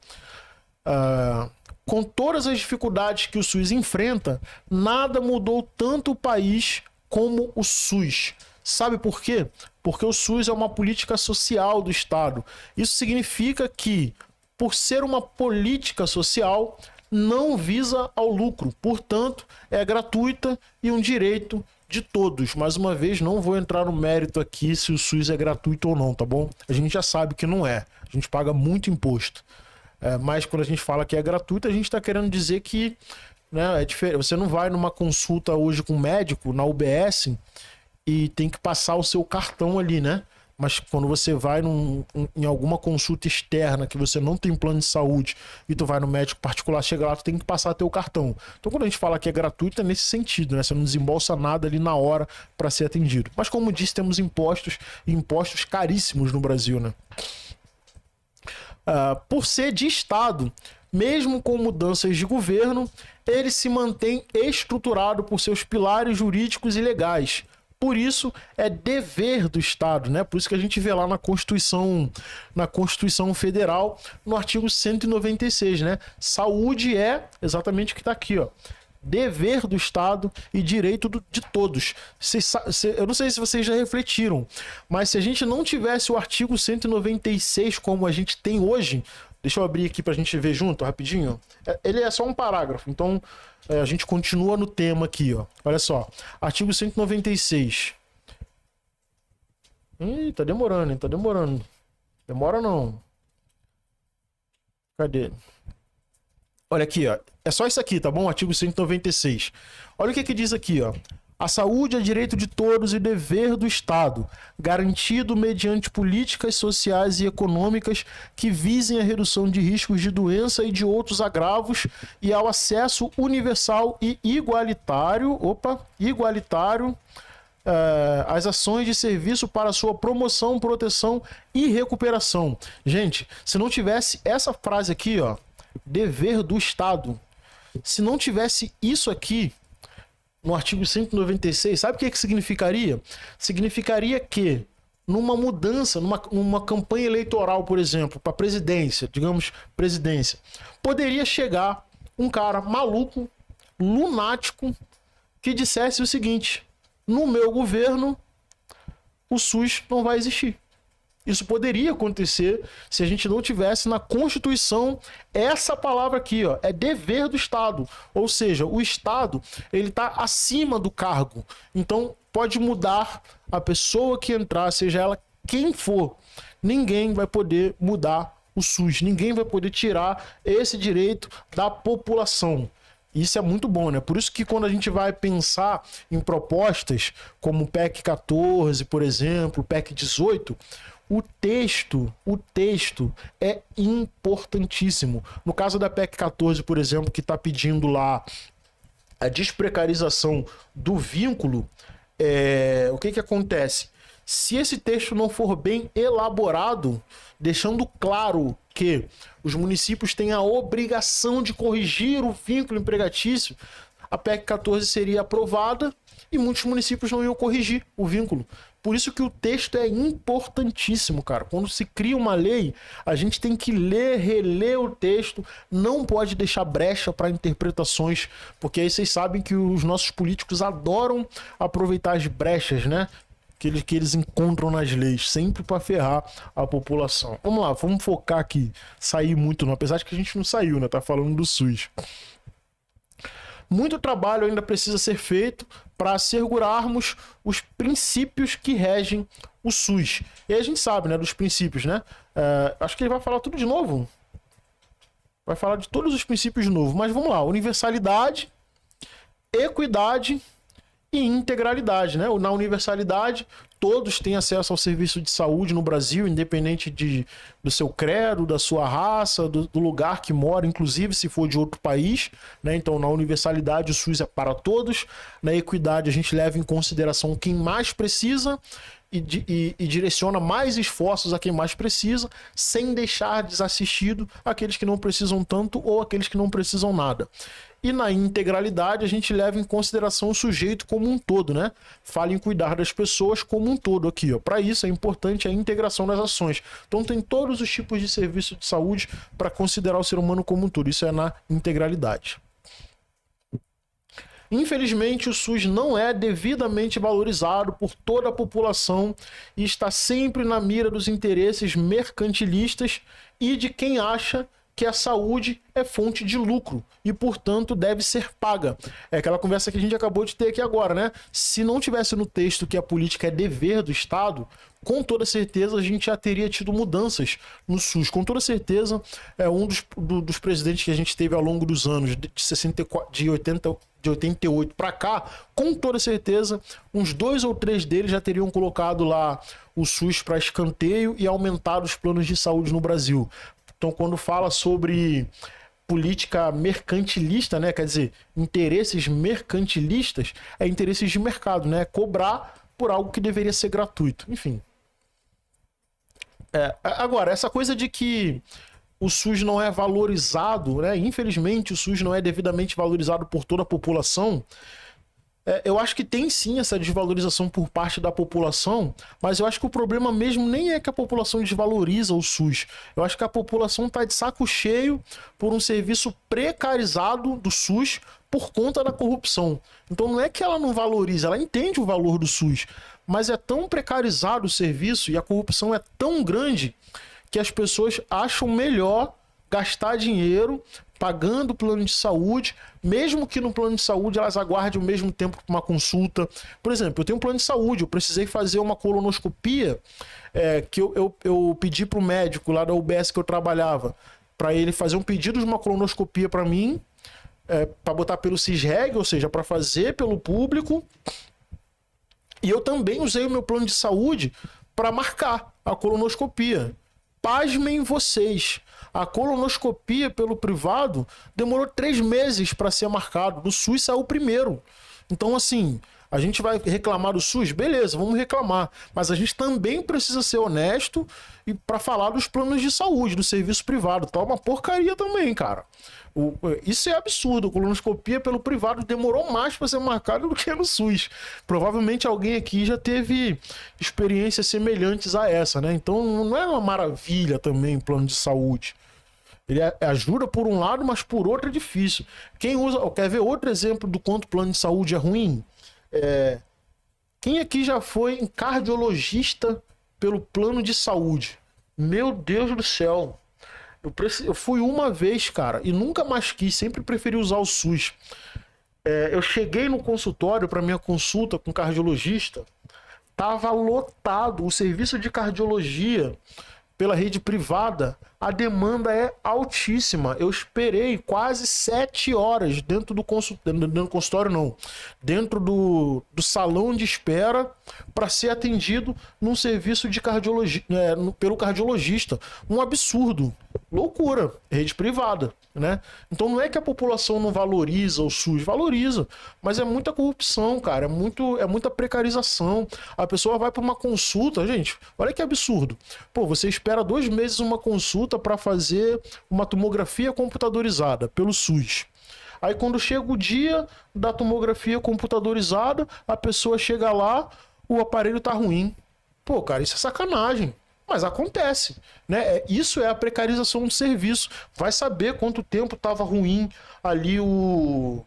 Com todas as dificuldades que o SUS enfrenta, nada mudou tanto o país como o SUS. Sabe por quê? Porque o SUS é uma política social do Estado. Isso significa que, por ser uma política social, não visa ao lucro. Portanto, é gratuita e um direito de todos. Mais uma vez, não vou entrar no mérito aqui se o SUS é gratuito ou não, tá bom? A gente já sabe que não é. A gente paga muito imposto. Mas quando a gente fala que é gratuito, a gente está querendo dizer que, né, é diferente. Você não vai numa consulta hoje com um médico na UBS e tem que passar o seu cartão ali, né? Mas quando você vai em alguma consulta externa que você não tem plano de saúde e tu vai no médico particular, chega lá, tu tem que passar teu cartão. Então quando a gente fala que é gratuito é nesse sentido, né? Você não desembolsa nada ali na hora para ser atendido. Mas como disse, temos impostos e impostos caríssimos no Brasil, né? Por ser de Estado, mesmo com mudanças de governo, ele se mantém estruturado por seus pilares jurídicos e legais. Por isso, é dever do Estado, né? Por isso que a gente vê lá na Constituição Federal, no artigo 196, né? Saúde é exatamente o que está aqui, ó. Dever do Estado e direito de todos. Eu não sei se vocês já refletiram, mas se a gente não tivesse o artigo 196 como a gente tem hoje, deixa eu abrir aqui para a gente ver junto, rapidinho. Ele é só um parágrafo, então a gente continua no tema aqui, ó. Olha só, artigo 196. Tá demorando, hein? Tá demorando. Demora não. Cadê? Olha aqui, ó. É só isso aqui, tá bom? Artigo 196. Olha o que diz aqui, ó. A saúde é direito de todos e dever do Estado, garantido mediante políticas sociais e econômicas que visem a redução de riscos de doença e de outros agravos e ao acesso universal e igualitário, às ações de serviço para sua promoção, proteção e recuperação. Gente, se não tivesse essa frase aqui, ó, dever do Estado, se não tivesse isso aqui no artigo 196, sabe o que significaria? Significaria que numa mudança, numa campanha eleitoral, por exemplo, para presidência, digamos presidência, poderia chegar um cara maluco, lunático, que dissesse o seguinte: no meu governo, o SUS não vai existir. Isso poderia acontecer se a gente não tivesse na Constituição essa palavra aqui, ó, é dever do Estado. Ou seja, o Estado, ele está acima do cargo. Então, pode mudar a pessoa que entrar, seja ela quem for. Ninguém vai poder mudar o SUS. Ninguém vai poder tirar esse direito da população. Isso é muito bom, né? Por isso que quando a gente vai pensar em propostas como o PEC 14, por exemplo, o PEC 18, o texto é importantíssimo. No caso da PEC 14, por exemplo, que está pedindo lá a desprecarização do vínculo, o que acontece? Se esse texto não for bem elaborado, deixando claro que os municípios têm a obrigação de corrigir o vínculo empregatício, a PEC 14 seria aprovada e muitos municípios não iam corrigir o vínculo. Por isso que o texto é importantíssimo, cara. Quando se cria uma lei, a gente tem que ler, reler o texto, não pode deixar brecha para interpretações, porque aí vocês sabem que os nossos políticos adoram aproveitar as brechas, né? Que eles encontram nas leis, sempre para ferrar a população. Vamos lá, vamos focar aqui, sair muito não, apesar de que a gente não saiu, né? Tá falando do SUS. Muito trabalho ainda precisa ser feito para assegurarmos os princípios que regem o SUS. E aí a gente sabe, né, dos princípios, né? Acho que ele vai falar tudo de novo. Vai falar de todos os princípios de novo. Mas vamos lá, universalidade, equidade e integralidade, né? Na universalidade, todos têm acesso ao serviço de saúde no Brasil, independente do seu credo, da sua raça, do lugar que mora, inclusive se for de outro país, né? Então, na universalidade, o SUS é para todos. Na equidade, a gente leva em consideração quem mais precisa e direciona mais esforços a quem mais precisa, sem deixar desassistido aqueles que não precisam tanto ou aqueles que não precisam nada. E na integralidade a gente leva em consideração o sujeito como um todo, né? Fala em cuidar das pessoas como um todo aqui, ó. Para isso é importante a integração das ações. Então tem todos os tipos de serviço de saúde para considerar o ser humano como um todo. Isso é na integralidade. Infelizmente, o SUS não é devidamente valorizado por toda a população e está sempre na mira dos interesses mercantilistas e de quem acha que a saúde é fonte de lucro e, portanto, deve ser paga. É aquela conversa que a gente acabou de ter aqui agora, né? Se não tivesse no texto que a política é dever do Estado, com toda certeza a gente já teria tido mudanças no SUS. Com toda certeza, um dos presidentes que a gente teve ao longo dos anos, de 88 para cá, com toda certeza, uns 2 ou 3 deles já teriam colocado lá o SUS para escanteio e aumentado os planos de saúde no Brasil. Então, quando fala sobre política mercantilista, né, quer dizer, interesses mercantilistas, é interesses de mercado, né, cobrar por algo que deveria ser gratuito. Enfim. Agora, essa coisa de que o SUS não é valorizado, né, infelizmente o SUS não é devidamente valorizado por toda a população, eu acho que tem sim essa desvalorização por parte da população, mas eu acho que o problema mesmo nem é que a população desvaloriza o SUS. Eu acho que a população está de saco cheio por um serviço precarizado do SUS por conta da corrupção. Então não é que ela não valoriza, ela entende o valor do SUS, mas é tão precarizado o serviço e a corrupção é tão grande que as pessoas acham melhor gastar dinheiro pagando o plano de saúde, mesmo que no plano de saúde elas aguardem o mesmo tempo para uma consulta. Por exemplo, eu tenho um plano de saúde, eu precisei fazer uma colonoscopia, que eu pedi para o médico lá da UBS que eu trabalhava, para ele fazer um pedido de uma colonoscopia para mim, para botar pelo Cisreg, ou seja, para fazer pelo público. E eu também usei o meu plano de saúde para marcar a colonoscopia. Pasmem vocês, a colonoscopia pelo privado demorou 3 meses para ser marcado. Do SUS saiu primeiro. Então, assim, a gente vai reclamar do SUS? Beleza, vamos reclamar. Mas a gente também precisa ser honesto e para falar dos planos de saúde, do serviço privado. Tá uma porcaria também, cara. Isso é absurdo. A colonoscopia pelo privado demorou mais para ser marcada do que no SUS. Provavelmente alguém aqui já teve experiências semelhantes a essa, né? Então não é uma maravilha também o plano de saúde. Ele ajuda por um lado, mas por outro é difícil. Quem usa, quer ver outro exemplo do quanto o plano de saúde é ruim? Quem aqui já foi em cardiologista pelo plano de saúde? Meu Deus do céu. Eu fui uma vez, cara, e nunca mais quis, sempre preferi usar o SUS. Eu cheguei no consultório para minha consulta com cardiologista, tava lotado o serviço de cardiologia pela rede privada, a demanda é altíssima. Eu esperei quase 7 horas dentro do consultório, não, dentro do salão de espera para ser atendido num serviço de cardiologia, pelo cardiologista. Um absurdo. Loucura, rede privada, né? Então não é que a população não valoriza o SUS, valoriza, mas é muita corrupção, cara, é muita precarização. A pessoa vai para uma consulta, gente, olha que absurdo. Pô, você espera 2 meses uma consulta para fazer uma tomografia computadorizada pelo SUS. Aí quando chega o dia da tomografia computadorizada, a pessoa chega lá, o aparelho tá ruim. Pô, cara, isso é sacanagem. Mas acontece, né? Isso é a precarização do serviço. Vai saber quanto tempo estava ruim ali o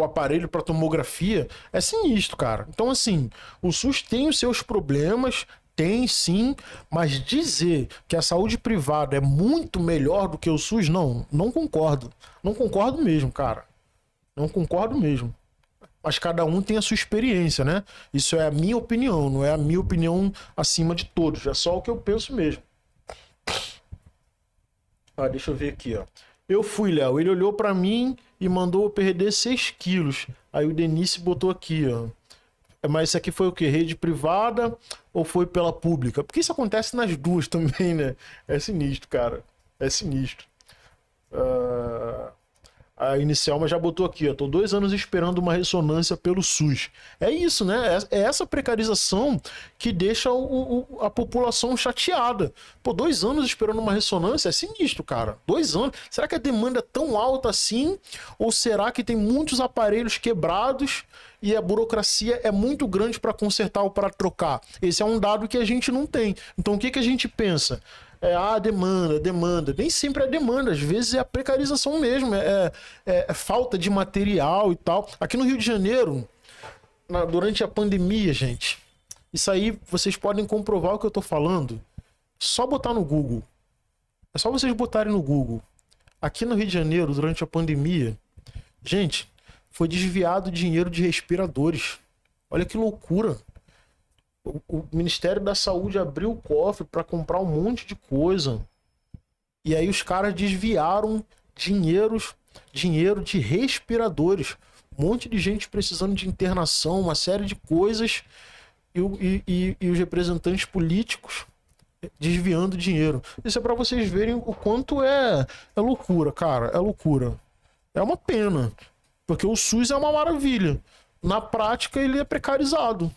aparelho para tomografia. É sinistro, cara. Então, assim, o SUS tem os seus problemas, tem sim, mas dizer que a saúde privada é muito melhor do que o SUS, não concordo. Não concordo mesmo, cara. Não concordo mesmo. Mas cada um tem a sua experiência, né? Isso é a minha opinião, não é a minha opinião acima de todos. É só o que eu penso mesmo. Deixa eu ver aqui, ó. Eu fui, Léo. Ele olhou pra mim e mandou eu perder 6 quilos. Aí o Denise botou aqui, ó. Mas isso aqui foi o quê? Rede privada ou foi pela pública? Porque isso acontece nas duas também, né? É sinistro, cara. É sinistro. A inicial, mas já botou aqui, ó. Tô 2 anos esperando uma ressonância pelo SUS. É isso, né? É essa precarização que deixa a população chateada. Pô, 2 anos esperando uma ressonância é sinistro, cara. 2 anos. Será que a demanda é tão alta assim? Ou será que tem muitos aparelhos quebrados e a burocracia é muito grande para consertar ou para trocar? Esse é um dado que a gente não tem. Então o que a gente pensa? Demanda. Nem sempre é demanda, às vezes é a precarização mesmo, é falta de material e tal. Aqui no Rio de Janeiro, durante a pandemia, gente, isso aí vocês podem comprovar o que eu tô falando. Só botar no Google. É só vocês botarem no Google. Aqui no Rio de Janeiro, durante a pandemia, gente, foi desviado dinheiro de respiradores. Olha que loucura. O Ministério da Saúde abriu o cofre para comprar um monte de coisa. E aí os caras desviaram dinheiro de respiradores. Um monte de gente precisando de internação, uma série de coisas. E os representantes políticos desviando dinheiro. Isso é para vocês verem o quanto é loucura, cara. É loucura. É uma pena. Porque o SUS é uma maravilha. Na prática, ele é precarizado.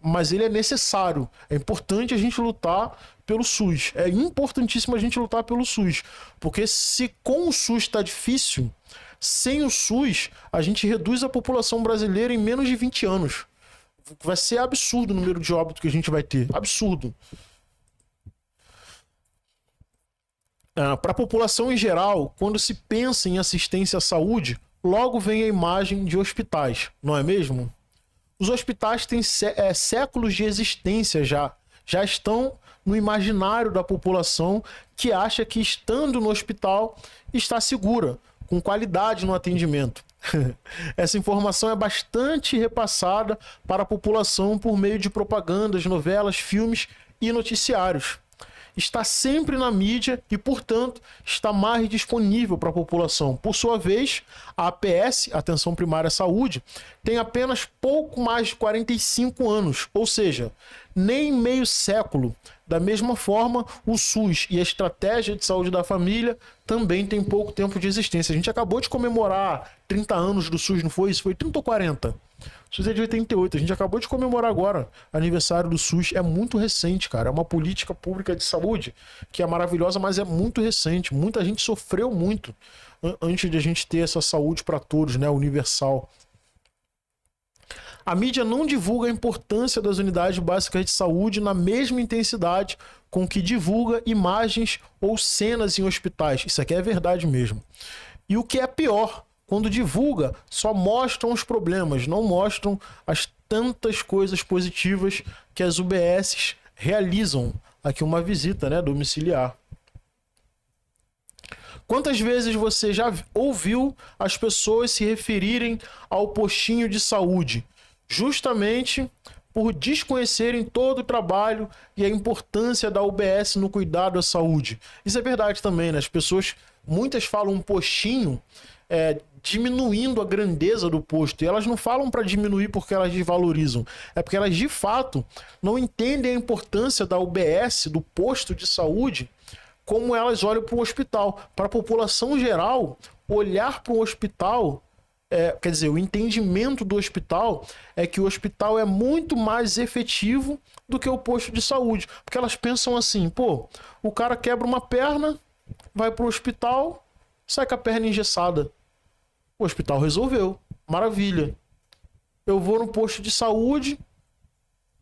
Mas ele é necessário. É importante a gente lutar pelo SUS. É importantíssimo a gente lutar pelo SUS. Porque se com o SUS está difícil, sem o SUS, a gente reduz a população brasileira em menos de 20 anos. Vai ser absurdo o número de óbitos que a gente vai ter. Absurdo. Para a população em geral, quando se pensa em assistência à saúde, logo vem a imagem de hospitais, não é mesmo? Os hospitais têm séculos de existência já estão no imaginário da população que acha que estando no hospital está segura, com qualidade no atendimento. Essa informação é bastante repassada para a população por meio de propagandas, novelas, filmes e noticiários. está sempre na mídia e, portanto, está mais disponível para a população. Por sua vez, a APS, Atenção Primária à Saúde, tem apenas pouco mais de 45 anos, ou seja, nem meio século. Da mesma forma, o SUS e a Estratégia de Saúde da Família também tem pouco tempo de existência. A gente acabou de comemorar 30 anos do SUS, não foi isso? Foi 30 ou 40? O SUS é de 88, a gente acabou de comemorar agora aniversário do SUS, é muito recente, cara, é uma política pública de saúde que é maravilhosa, mas é muito recente, muita gente sofreu muito antes de a gente ter essa saúde para todos, né, universal. A mídia não divulga a importância das unidades básicas de saúde na mesma intensidade com que divulga imagens ou cenas em hospitais, isso aqui é verdade mesmo. E o que é pior, quando divulga, só mostram os problemas, não mostram as tantas coisas positivas que as UBSs realizam. Aqui uma visita, né, domiciliar. Quantas vezes você já ouviu as pessoas se referirem ao postinho de saúde? Justamente por desconhecerem todo o trabalho e a importância da UBS no cuidado à saúde. Isso é verdade também, né? As pessoas, muitas falam um postinho, diminuindo a grandeza do posto. E elas não falam para diminuir porque elas desvalorizam. É porque elas, de fato, não entendem a importância da UBS, do posto de saúde, como elas olham para o hospital. Para a população geral, olhar para o hospital, quer dizer, o entendimento do hospital é que o hospital é muito mais efetivo do que o posto de saúde. Porque elas pensam assim, pô, o cara quebra uma perna, vai para o hospital, sai com a perna engessada. O hospital resolveu. Maravilha. Eu vou no posto de saúde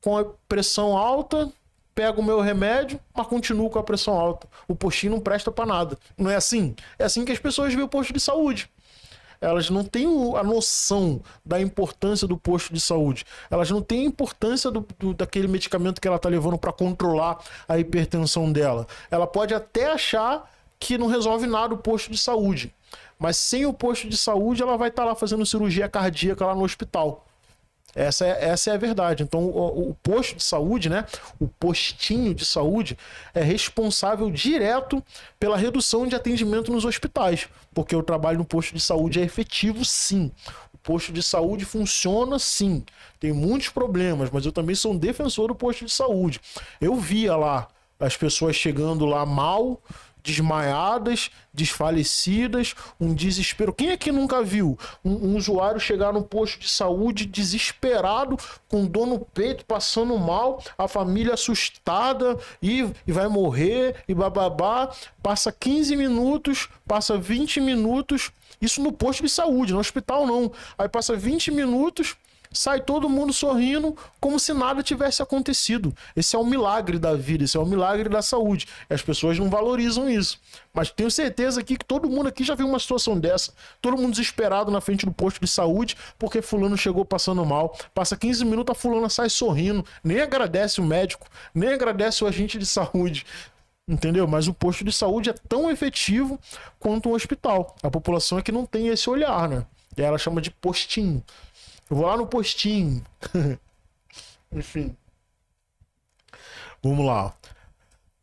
com a pressão alta, pego o meu remédio, mas continuo com a pressão alta. O postinho não presta para nada. Não é assim? É assim que as pessoas veem o posto de saúde. Elas não têm a noção da importância do posto de saúde. Elas não têm a importância daquele medicamento que ela está levando para controlar a hipertensão dela. Ela pode até achar que não resolve nada o posto de saúde. Mas sem o posto de saúde, ela vai estar lá fazendo cirurgia cardíaca lá no hospital. Essa é a verdade. Então, o posto de saúde, né? O postinho de saúde é responsável direto pela redução de atendimento nos hospitais, porque o trabalho no posto de saúde é efetivo, sim. O posto de saúde funciona, sim. Tem muitos problemas, mas eu também sou um defensor do posto de saúde. Eu via lá as pessoas chegando lá mal, desmaiadas, desfalecidas, um desespero. Quem é que nunca viu um usuário chegar no posto de saúde desesperado, com dor no peito, passando mal, a família assustada e vai morrer e bababá, passa 15 minutos, passa 20 minutos, isso no posto de saúde, no hospital não. Aí passa 20 minutos, sai todo mundo sorrindo como se nada tivesse acontecido. Esse é o milagre da vida, esse é o milagre da saúde. E as pessoas não valorizam isso. Mas tenho certeza aqui que todo mundo aqui já viu uma situação dessa. Todo mundo desesperado na frente do posto de saúde porque fulano chegou passando mal. Passa 15 minutos, a fulana sai sorrindo. Nem agradece o médico, nem agradece o agente de saúde. Entendeu? Mas o posto de saúde é tão efetivo quanto um hospital. A população é que não tem esse olhar, né? E ela chama de postinho. Eu vou lá no postinho. Enfim. Vamos lá.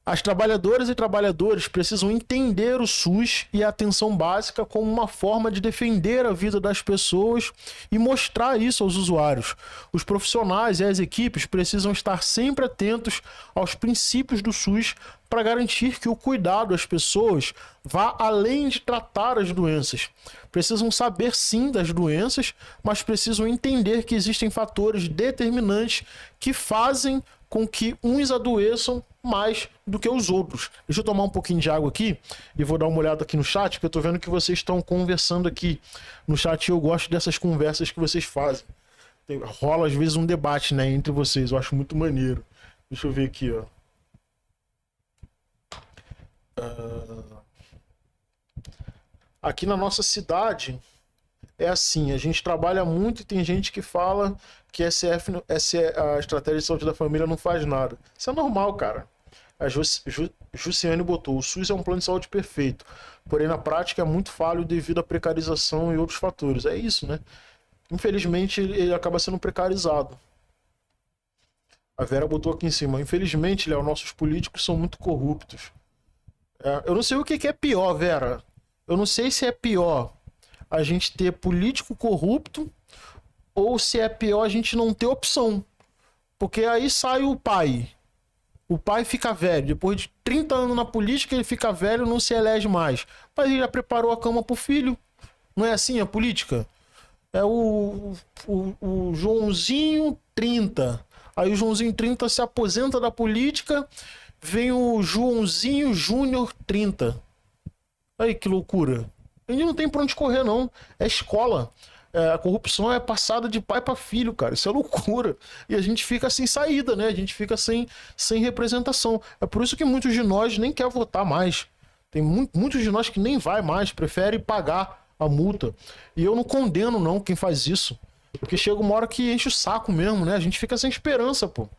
As trabalhadoras e trabalhadores precisam entender o SUS e a atenção básica como uma forma de defender a vida das pessoas e mostrar isso aos usuários. Os profissionais e as equipes precisam estar sempre atentos aos princípios do SUS para garantir que o cuidado às pessoas vá além de tratar as doenças. Precisam saber sim das doenças, mas precisam entender que existem fatores determinantes que fazem com que uns adoeçam mais do que os outros. Deixa eu tomar um pouquinho de água aqui e vou dar uma olhada aqui no chat, porque eu tô vendo que vocês estão conversando aqui no chat e eu gosto dessas conversas que vocês fazem. Rola às vezes um debate, né, entre vocês, eu acho muito maneiro. Deixa eu ver aqui, ó. Aqui na nossa cidade é assim, a gente trabalha muito e tem gente que fala que a Estratégia de Saúde da Família não faz nada. Isso é normal, cara. A Jussiane botou, o SUS é um plano de saúde perfeito, porém na prática é muito falho devido à precarização e outros fatores. É isso, né? Infelizmente ele acaba sendo precarizado. A Vera botou aqui em cima. Infelizmente, Léo, nossos políticos são muito corruptos. Eu não sei o que é pior, Vera. Eu não sei se é pior a gente ter político corrupto ou se é pior a gente não ter opção. Porque aí sai o pai. O pai fica velho. Depois de 30 anos na política, ele fica velho e não se elege mais. Mas ele já preparou a cama pro filho. Não é assim a política? É o Joãozinho 30. Aí o Joãozinho 30 se aposenta da política, vem o Joãozinho Júnior 30. Aí que loucura. Ele não tem pra onde correr, não. É escola. A corrupção é passada de pai para filho, cara. Isso é loucura. E a gente fica sem saída, né? A gente fica sem representação. É por isso que muitos de nós nem quer votar mais. Tem muitos de nós que nem vai mais, prefere pagar a multa. E eu não condeno, não, quem faz isso. Porque chega uma hora que enche o saco mesmo, né? A gente fica sem esperança, pô.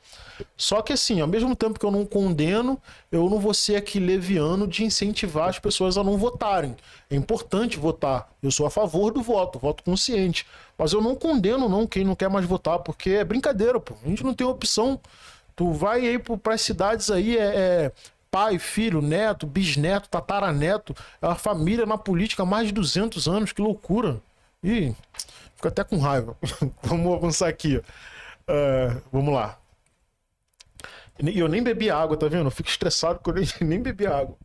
Só que assim, ao mesmo tempo que eu não condeno, eu não vou ser aqui leviano de incentivar as pessoas a não votarem. É importante votar. Eu sou a favor do voto, voto consciente. Mas eu não condeno, não, quem não quer mais votar, porque é brincadeira, pô. A gente não tem opção. Tu vai aí para as cidades aí, pai, filho, neto, bisneto, tataraneto, é uma família na política há mais de 200 anos, que loucura. Ih, fico até com raiva. Vamos avançar aqui. Vamos lá. E eu nem bebi água, tá vendo? Eu fico estressado porque eu nem bebi água.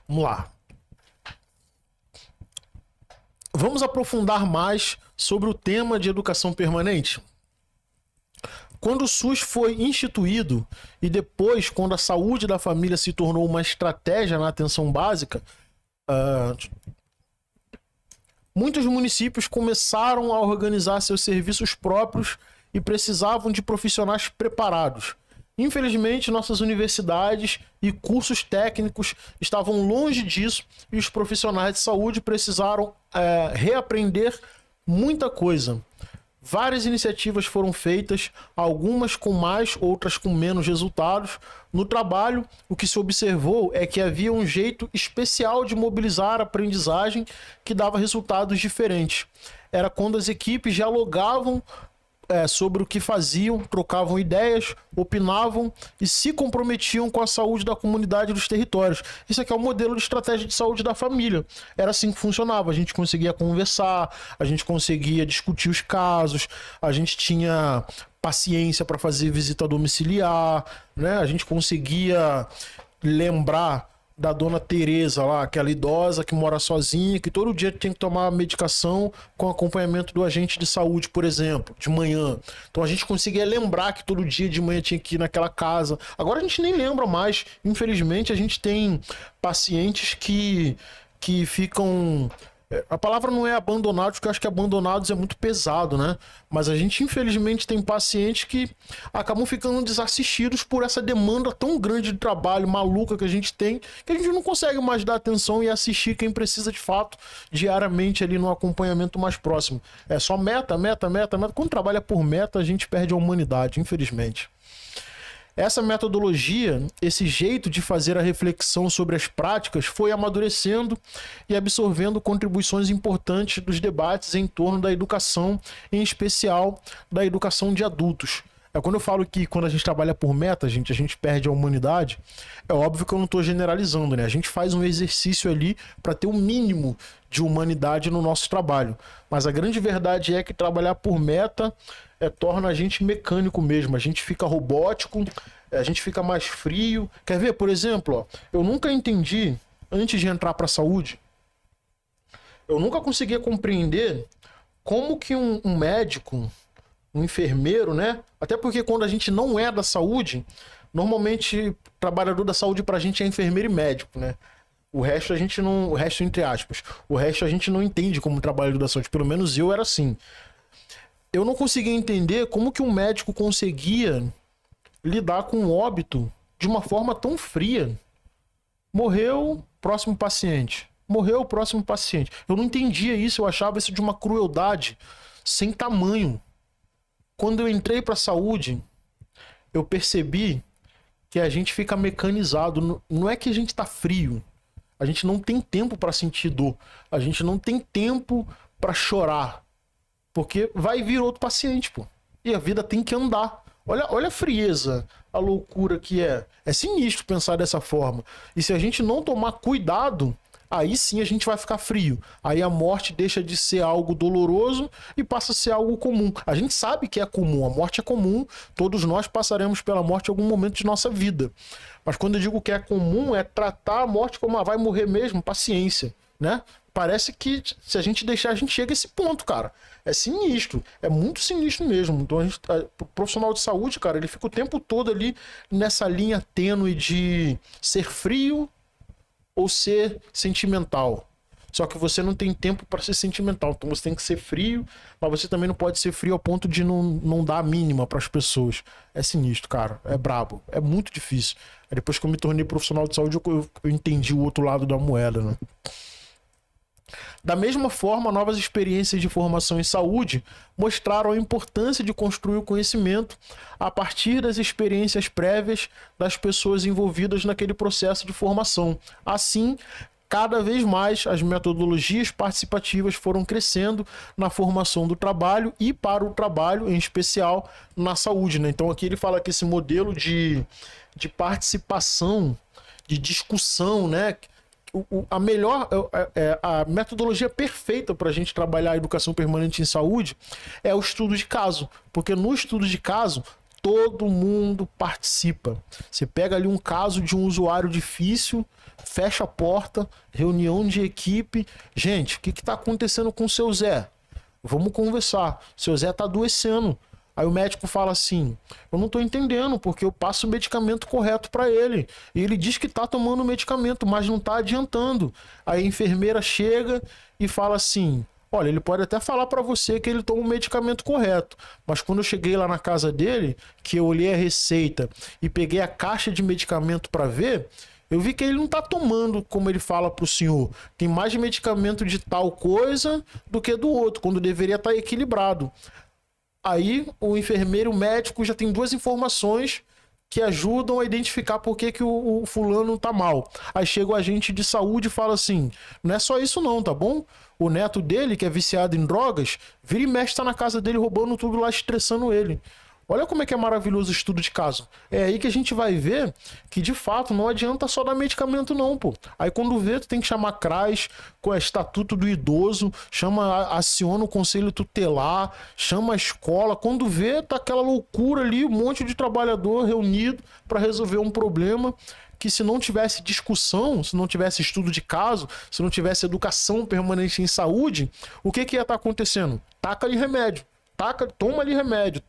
Vamos lá. Vamos aprofundar mais sobre o tema de educação permanente. Quando o SUS foi instituído e depois, quando a saúde da família se tornou uma estratégia na atenção básica, muitos municípios começaram a organizar seus serviços próprios e precisavam de profissionais preparados. Infelizmente, nossas universidades e cursos técnicos estavam longe disso e os profissionais de saúde precisaram reaprender muita coisa. Várias iniciativas foram feitas, algumas com mais, outras com menos resultados. No trabalho, o que se observou é que havia um jeito especial de mobilizar a aprendizagem que dava resultados diferentes. Era quando as equipes dialogavam sobre o que faziam, trocavam ideias, opinavam e se comprometiam com a saúde da comunidade e dos territórios. Isso aqui é o modelo de estratégia de saúde da família. Era assim que funcionava. A gente conseguia conversar, a gente conseguia discutir os casos, a gente tinha paciência para fazer visita domiciliar, né? A gente conseguia lembrar da dona Tereza lá, aquela idosa que mora sozinha, que todo dia tem que tomar medicação com acompanhamento do agente de saúde, por exemplo, de manhã. Então a gente conseguia lembrar que todo dia de manhã tinha que ir naquela casa. Agora a gente nem lembra mais. Infelizmente a gente tem pacientes que ficam... A palavra não é abandonados, porque eu acho que abandonados é muito pesado, né? Mas a gente, infelizmente, tem pacientes que acabam ficando desassistidos por essa demanda tão grande de trabalho maluca que a gente tem, que a gente não consegue mais dar atenção e assistir quem precisa de fato diariamente ali no acompanhamento mais próximo. É só meta, meta, meta, meta. Quando trabalha por meta, a gente perde a humanidade, infelizmente. Essa metodologia, esse jeito de fazer a reflexão sobre as práticas foi amadurecendo e absorvendo contribuições importantes dos debates em torno da educação, em especial da educação de adultos. Quando eu falo que quando a gente trabalha por meta, a gente perde a humanidade, é óbvio que eu não estou generalizando, né? A gente faz um exercício ali para ter o mínimo de humanidade no nosso trabalho. Mas a grande verdade é que trabalhar por meta torna a gente mecânico mesmo, a gente fica robótico, a gente fica mais frio. Quer ver, por exemplo, eu nunca entendi, antes de entrar para a saúde, eu nunca conseguia compreender como que um médico, um enfermeiro, né? Até porque quando a gente não é da saúde, normalmente trabalhador da saúde pra gente é enfermeiro e médico, né? O resto a gente não... O resto entre aspas. O resto a gente não entende como trabalhador da saúde. Pelo menos eu era assim. Eu não conseguia entender como que um médico conseguia lidar com o óbito de uma forma tão fria. Morreu, próximo paciente. Morreu, próximo paciente. Eu não entendia isso, eu achava isso de uma crueldade sem tamanho. Quando eu entrei para a saúde, eu percebi que a gente fica mecanizado. Não é que a gente tá frio. A gente não tem tempo para sentir dor. A gente não tem tempo para chorar. Porque vai vir outro paciente, pô. E a vida tem que andar. Olha a frieza, a loucura que é. É sinistro pensar dessa forma. E se a gente não tomar cuidado, aí sim a gente vai ficar frio. Aí a morte deixa de ser algo doloroso e passa a ser algo comum. A gente sabe que é comum, a morte é comum, todos nós passaremos pela morte em algum momento de nossa vida. Mas quando eu digo que é comum, é tratar a morte como vai morrer mesmo, paciência, né? Parece que se a gente deixar, a gente chega a esse ponto, cara. É sinistro, é muito sinistro mesmo. Então, o profissional de saúde, cara, ele fica o tempo todo ali nessa linha tênue de ser frio ou ser sentimental. Só que você não tem tempo para ser sentimental, então você tem que ser frio, mas você também não pode ser frio ao ponto de não dar a mínima para as pessoas. É sinistro, cara, é brabo, é muito difícil. Aí depois que eu me tornei profissional de saúde, eu entendi o outro lado da moeda, né? Da mesma forma, novas experiências de formação em saúde mostraram a importância de construir o conhecimento a partir das experiências prévias das pessoas envolvidas naquele processo de formação. Assim, cada vez mais as metodologias participativas foram crescendo na formação do trabalho e para o trabalho, em especial na saúde, né? Então aqui ele fala que esse modelo de participação, de discussão, né? A metodologia perfeita para a gente trabalhar a educação permanente em saúde é o estudo de caso, porque no estudo de caso todo mundo participa. Você pega ali um caso de um usuário difícil, fecha a porta, reunião de equipe. Gente, o que está acontecendo com o seu Zé? Vamos conversar. Seu Zé está adoecendo. Aí o médico fala assim: eu não estou entendendo, porque eu passo o medicamento correto para ele. E ele diz que está tomando o medicamento, mas não está adiantando. Aí a enfermeira chega e fala assim: olha, ele pode até falar para você que ele toma o medicamento correto, mas quando eu cheguei lá na casa dele, que eu olhei a receita e peguei a caixa de medicamento para ver, eu vi que ele não está tomando como ele fala para o senhor. Tem mais medicamento de tal coisa do que do outro, quando deveria estar equilibrado. Aí o enfermeiro e o médico já tem duas informações que ajudam a identificar por que o fulano tá mal. Aí chega o agente de saúde e fala assim: não é só isso não, tá bom? O neto dele, que é viciado em drogas, vira e mexe, tá na casa dele roubando tudo lá, estressando ele. Olha como é que é maravilhoso o estudo de caso. É aí que a gente vai ver que, de fato, não adianta só dar medicamento não, pô. Aí quando vê, tu tem que chamar CRAS, com o estatuto do idoso, aciona o conselho tutelar, chama a escola. Quando vê, tá aquela loucura ali, um monte de trabalhador reunido para resolver um problema que, se não tivesse discussão, se não tivesse estudo de caso, se não tivesse educação permanente em saúde, o que ia estar acontecendo? Taca ali remédio. Toma ali remédio,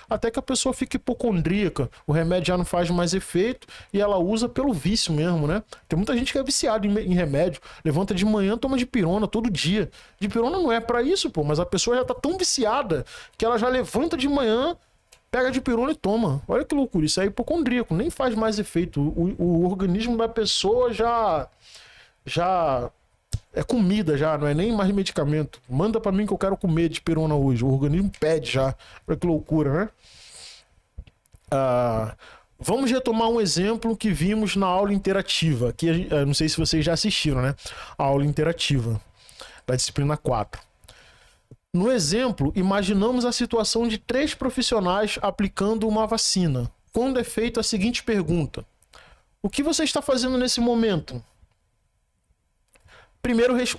até que a pessoa fique hipocondríaca, o remédio já não faz mais efeito e ela usa pelo vício mesmo, né? Tem muita gente que é viciada em remédio, levanta de manhã, toma dipirona todo dia. Dipirona não é pra isso, pô, mas a pessoa já tá tão viciada que ela já levanta de manhã, pega dipirona e toma. Olha que loucura, isso é hipocondríaco, nem faz mais efeito. O organismo da pessoa já é comida já, não é nem mais medicamento. Manda pra mim que eu quero comer dipirona hoje. O organismo pede já. Olha que loucura, né? Vamos retomar um exemplo que vimos na aula interativa. Aqui, não sei se vocês já assistiram, né? A aula interativa da disciplina 4. No exemplo, imaginamos a situação de 3 profissionais aplicando uma vacina. Quando é feita a seguinte pergunta: o que você está fazendo nesse momento?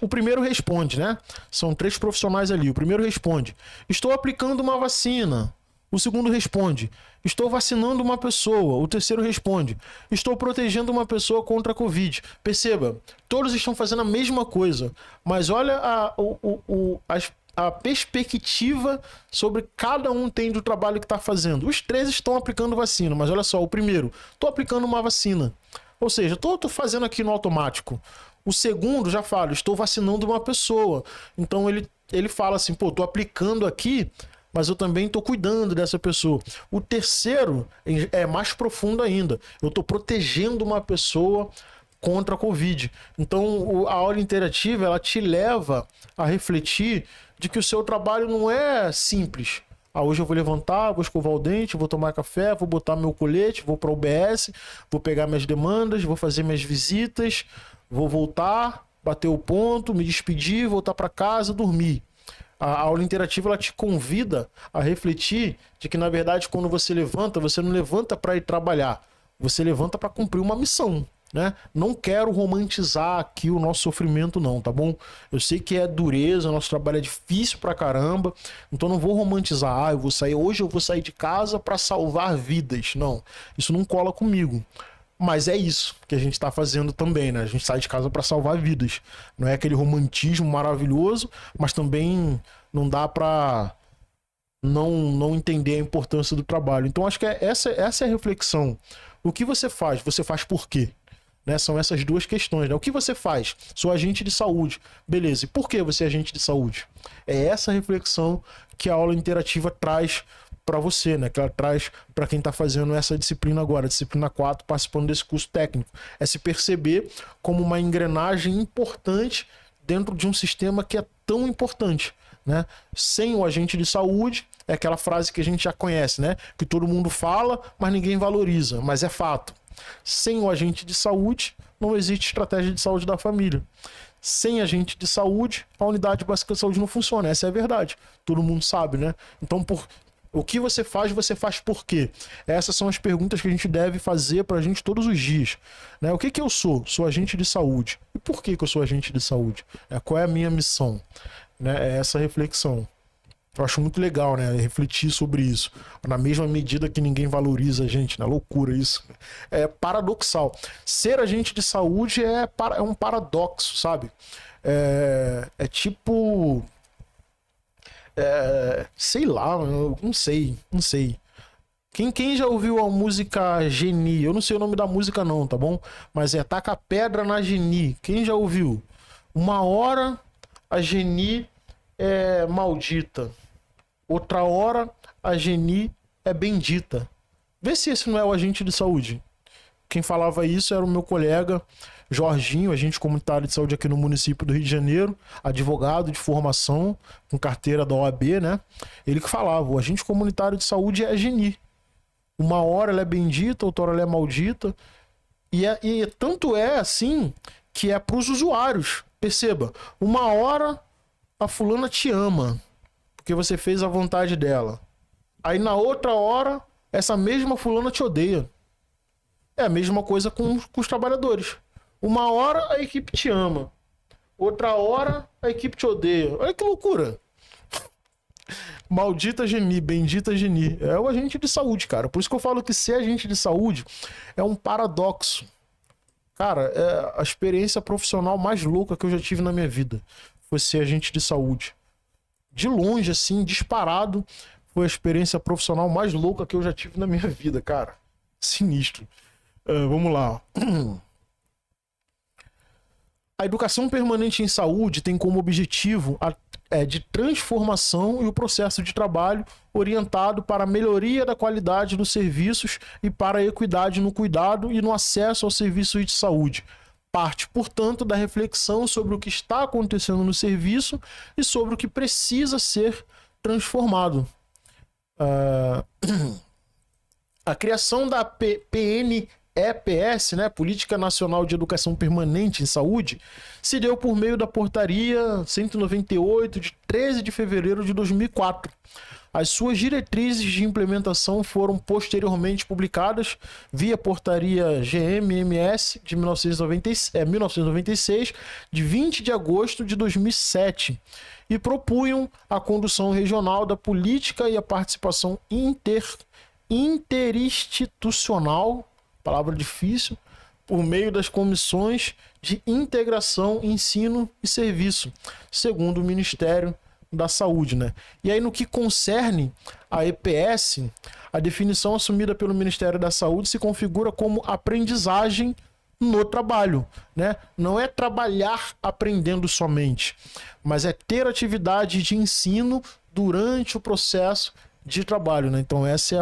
O primeiro responde, né? São 3 profissionais ali. O primeiro responde: estou aplicando uma vacina. O segundo responde: estou vacinando uma pessoa. O terceiro responde: estou protegendo uma pessoa contra a Covid. Perceba, todos estão fazendo a mesma coisa, mas olha a perspectiva sobre cada um tem do trabalho que está fazendo. Os 3 estão aplicando vacina, mas olha só, o primeiro: estou aplicando uma vacina. Ou seja, estou fazendo aqui no automático. O segundo já fala: estou vacinando uma pessoa. Então ele fala assim: pô, estou aplicando aqui, mas eu também estou cuidando dessa pessoa. O terceiro é mais profundo ainda: eu estou protegendo uma pessoa contra a Covid. Então a aula interativa, ela te leva a refletir de que o seu trabalho não é simples. Ah, hoje eu vou levantar, vou escovar o dente, vou tomar café, vou botar meu colete, vou para o UBS, vou pegar minhas demandas, vou fazer minhas visitas, vou voltar, bater o ponto, me despedir, voltar para casa, dormir. A aula interativa ela te convida a refletir de que, na verdade, quando você levanta, você não levanta para ir trabalhar, você levanta para cumprir uma missão, né? Não quero romantizar aqui o nosso sofrimento, não, tá bom? Eu sei que é dureza, nosso trabalho é difícil pra caramba, então não vou romantizar. Ah, hoje eu vou sair de casa para salvar vidas. Não, isso não cola comigo. Mas é isso que a gente tá fazendo também, né? A gente sai de casa para salvar vidas. Não é aquele romantismo maravilhoso, mas também não dá pra não entender a importância do trabalho. Então acho que essa é a reflexão. O que você faz? Você faz por quê? Né? São essas duas questões, né? O que você faz? Sou agente de saúde. Beleza, e por que você é agente de saúde? É essa reflexão que a aula interativa traz para você, né? Que ela traz para quem está fazendo essa disciplina agora, disciplina 4, participando desse curso técnico. É se perceber como uma engrenagem importante dentro de um sistema que é tão importante, né? Sem o agente de saúde, é aquela frase que a gente já conhece, né? Que todo mundo fala, mas ninguém valoriza, mas é fato. Sem o agente de saúde, não existe estratégia de saúde da família. Sem agente de saúde, a unidade básica de saúde não funciona. Essa é a verdade. Todo mundo sabe, né? Então, o que você faz por quê? Essas são as perguntas que a gente deve fazer pra gente todos os dias, né? O que eu sou? Sou agente de saúde. E por que eu sou agente de saúde? Qual é a minha missão? Né? É essa reflexão. Eu acho muito legal, né? Refletir sobre isso. Na mesma medida que ninguém valoriza a gente, né? Loucura isso. É paradoxal. Ser agente de saúde é um paradoxo, sabe? É tipo... sei lá, eu não sei. Quem já ouviu a música Geni? Eu não sei o nome da música não, tá bom? Mas Taca a Pedra na Geni. Quem já ouviu? Uma hora a Geni é maldita. Outra hora a Geni é bendita. Vê se esse não é o agente de saúde. Quem falava isso era o meu colega Jorginho, agente comunitário de saúde aqui no município do Rio de Janeiro, advogado de formação, com carteira da OAB, né? Ele que falava, o agente comunitário de saúde é a Geni. Uma hora ela é bendita, outra hora ela é maldita. E tanto é assim que é para os usuários. Perceba, uma hora a fulana te ama, porque você fez a vontade dela. Aí na outra hora, essa mesma fulana te odeia. É a mesma coisa com os trabalhadores. Uma hora a equipe te ama. Outra hora a equipe te odeia. Olha que loucura. Maldita Geni, bendita Geni. É o agente de saúde, cara. Por isso que eu falo que ser agente de saúde é um paradoxo. Cara, é a experiência profissional mais louca que eu já tive na minha vida. Foi ser agente de saúde. De longe, assim, disparado, foi a experiência profissional mais louca que eu já tive na minha vida, cara. Sinistro. Vamos lá. A educação permanente em saúde tem como objetivo de transformação e o processo de trabalho orientado para a melhoria da qualidade dos serviços e para a equidade no cuidado e no acesso aos serviços de saúde. Parte, portanto, da reflexão sobre o que está acontecendo no serviço e sobre o que precisa ser transformado. A criação da PNEPS, né, Política Nacional de Educação Permanente em Saúde, se deu por meio da Portaria 198, de 13 de fevereiro de 2004. As suas diretrizes de implementação foram posteriormente publicadas via Portaria GMMS de 1996, de 20 de agosto de 2007, e propunham a condução regional da política e a participação interinstitucional, palavra difícil, por meio das comissões de integração, ensino e serviço, segundo o Ministério da Saúde, né? E aí, no que concerne a EPS, a definição assumida pelo Ministério da Saúde se configura como aprendizagem no trabalho, né? Não é trabalhar aprendendo somente, mas é ter atividade de ensino durante o processo de trabalho, né? Então essa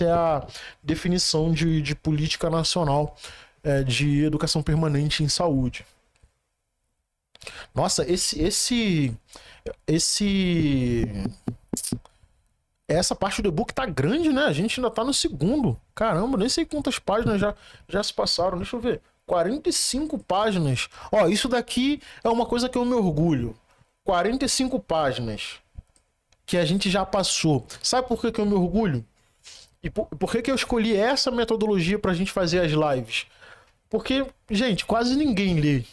é a definição de política nacional de educação permanente em saúde. Nossa, esse essa parte do e-book tá grande, né? A gente ainda tá no segundo. Caramba, nem sei quantas páginas já se passaram. Deixa eu ver. 45 páginas. Ó, isso daqui é uma coisa que eu me orgulho. 45 páginas que a gente já passou. Sabe por que que eu me orgulho? E por que que eu escolhi essa metodologia pra gente fazer as lives? Porque, gente, quase ninguém lê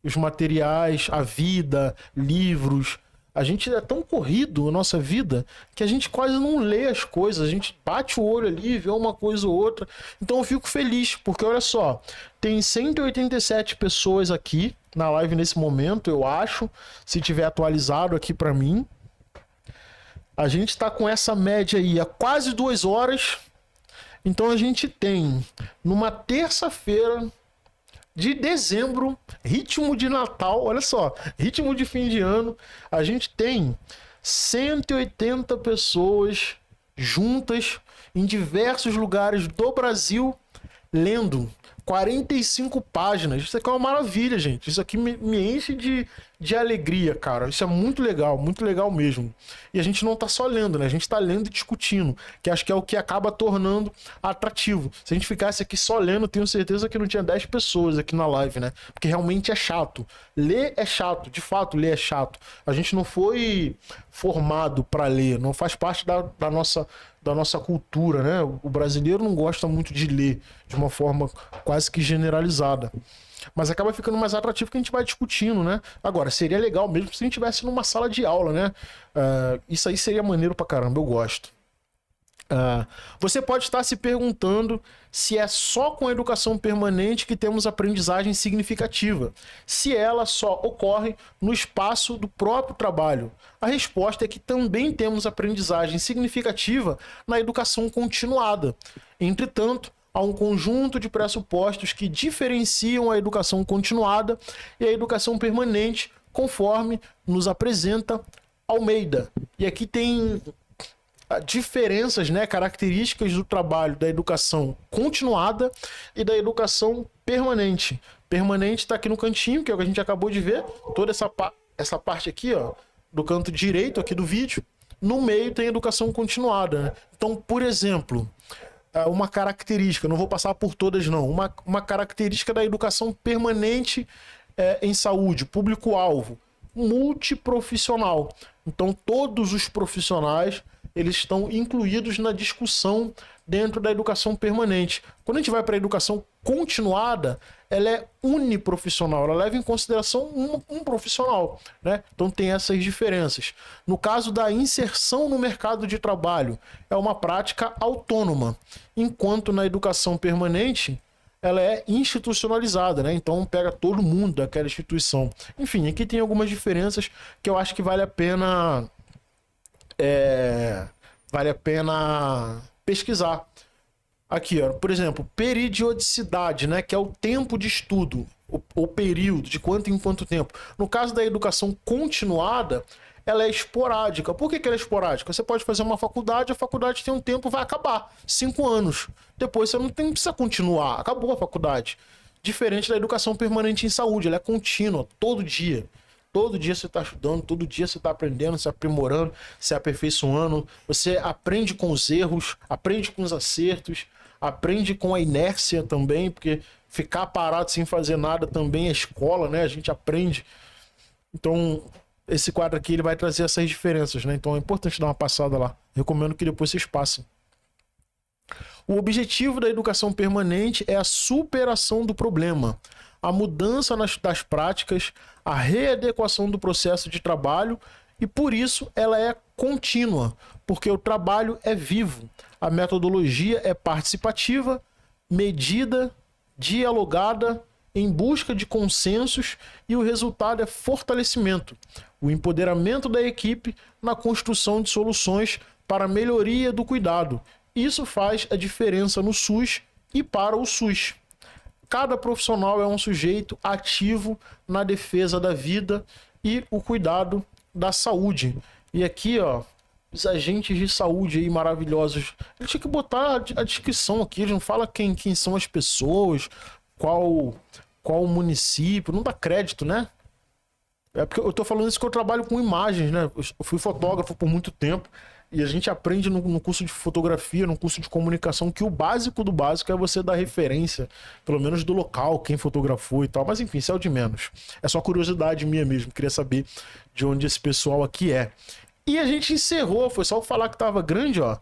os materiais, a vida, livros. A gente é tão corrido a nossa vida que a gente quase não lê as coisas. A gente bate o olho ali, vê uma coisa ou outra. Então eu fico feliz, porque olha só, tem 187 pessoas aqui na live nesse momento, eu acho, se tiver atualizado aqui pra mim. A gente tá com essa média aí há quase 2 horas. Então a gente tem, numa terça-feira de dezembro, ritmo de Natal, olha só, ritmo de fim de ano, a gente tem 180 pessoas juntas em diversos lugares do Brasil lendo 45 páginas. Isso aqui é uma maravilha, gente. Isso aqui me enche de alegria, cara. Isso é muito legal mesmo. E a gente não tá só lendo, né? A gente tá lendo e discutindo, que acho que é o que acaba tornando atrativo. Se a gente ficasse aqui só lendo, tenho certeza que não tinha 10 pessoas aqui na live, né? Porque realmente é chato. Ler é chato, de fato, ler é chato. A gente não foi formado para ler, não faz parte da nossa cultura, né? O brasileiro não gosta muito de ler de uma forma quase que generalizada. Mas acaba ficando mais atrativo que a gente vai discutindo, né? Agora, seria legal mesmo se a gente estivesse numa sala de aula, né? Isso aí seria maneiro pra caramba, eu gosto. Você pode estar se perguntando se é só com a educação permanente que temos aprendizagem significativa, se ela só ocorre no espaço do próprio trabalho. A resposta é que também temos aprendizagem significativa na educação continuada. Entretanto, há um conjunto de pressupostos que diferenciam a educação continuada e a educação permanente, conforme nos apresenta Almeida. E aqui tem diferenças, né, características do trabalho da educação continuada e da educação permanente. Permanente está aqui no cantinho, que é o que a gente acabou de ver, toda essa parte aqui, ó, do canto direito aqui do vídeo. No meio tem educação continuada, né? Então, por exemplo, uma característica, não vou passar por todas não, uma característica da educação permanente em saúde, público-alvo, multiprofissional. Então, todos os profissionais eles estão incluídos na discussão dentro da educação permanente. Quando a gente vai para a educação continuada, ela é uniprofissional, ela leva em consideração um profissional, né? Então tem essas diferenças. No caso da inserção no mercado de trabalho, é uma prática autônoma, enquanto na educação permanente ela é institucionalizada, né? Então pega todo mundo daquela instituição. Enfim, aqui tem algumas diferenças que eu acho que vale a pena pesquisar. Aqui, ó, por exemplo, periodicidade, né, que é o tempo de estudo, o período, de quanto em quanto tempo. No caso da educação continuada, ela é esporádica. Por que ela é esporádica? Você pode fazer uma faculdade, a faculdade tem um tempo, vai acabar, 5 anos. Depois você não precisa continuar, acabou a faculdade. Diferente da educação permanente em saúde, ela é contínua, todo dia. Todo dia você está estudando, todo dia você está aprendendo, se aprimorando, se aperfeiçoando. Você aprende com os erros, aprende com os acertos, aprende com a inércia também, porque ficar parado sem fazer nada também é escola, né? A gente aprende. Então, esse quadro aqui ele vai trazer essas diferenças, né? Então é importante dar uma passada lá. Recomendo que depois vocês passem. O objetivo da educação permanente é a superação do problema, a mudança das práticas, a readequação do processo de trabalho e por isso ela é contínua, porque o trabalho é vivo, a metodologia é participativa, medida, dialogada, em busca de consensos e o resultado é fortalecimento, o empoderamento da equipe na construção de soluções para a melhoria do cuidado. Isso faz a diferença no SUS e para o SUS. Cada profissional é um sujeito ativo na defesa da vida e o cuidado da saúde. E aqui, ó, os agentes de saúde aí maravilhosos. Ele tinha que botar a descrição aqui, ele não fala quem são as pessoas, qual o município, não dá crédito, né? É porque eu tô falando isso que eu trabalho com imagens, né? Eu fui fotógrafo por muito tempo E a gente aprende no curso de fotografia, no curso de comunicação, que o básico do básico é você dar referência, pelo menos do local, quem fotografou e tal. Mas enfim, isso é o de menos. É só curiosidade minha mesmo, queria saber de onde esse pessoal aqui é. E a gente encerrou, foi só falar que tava grande, ó.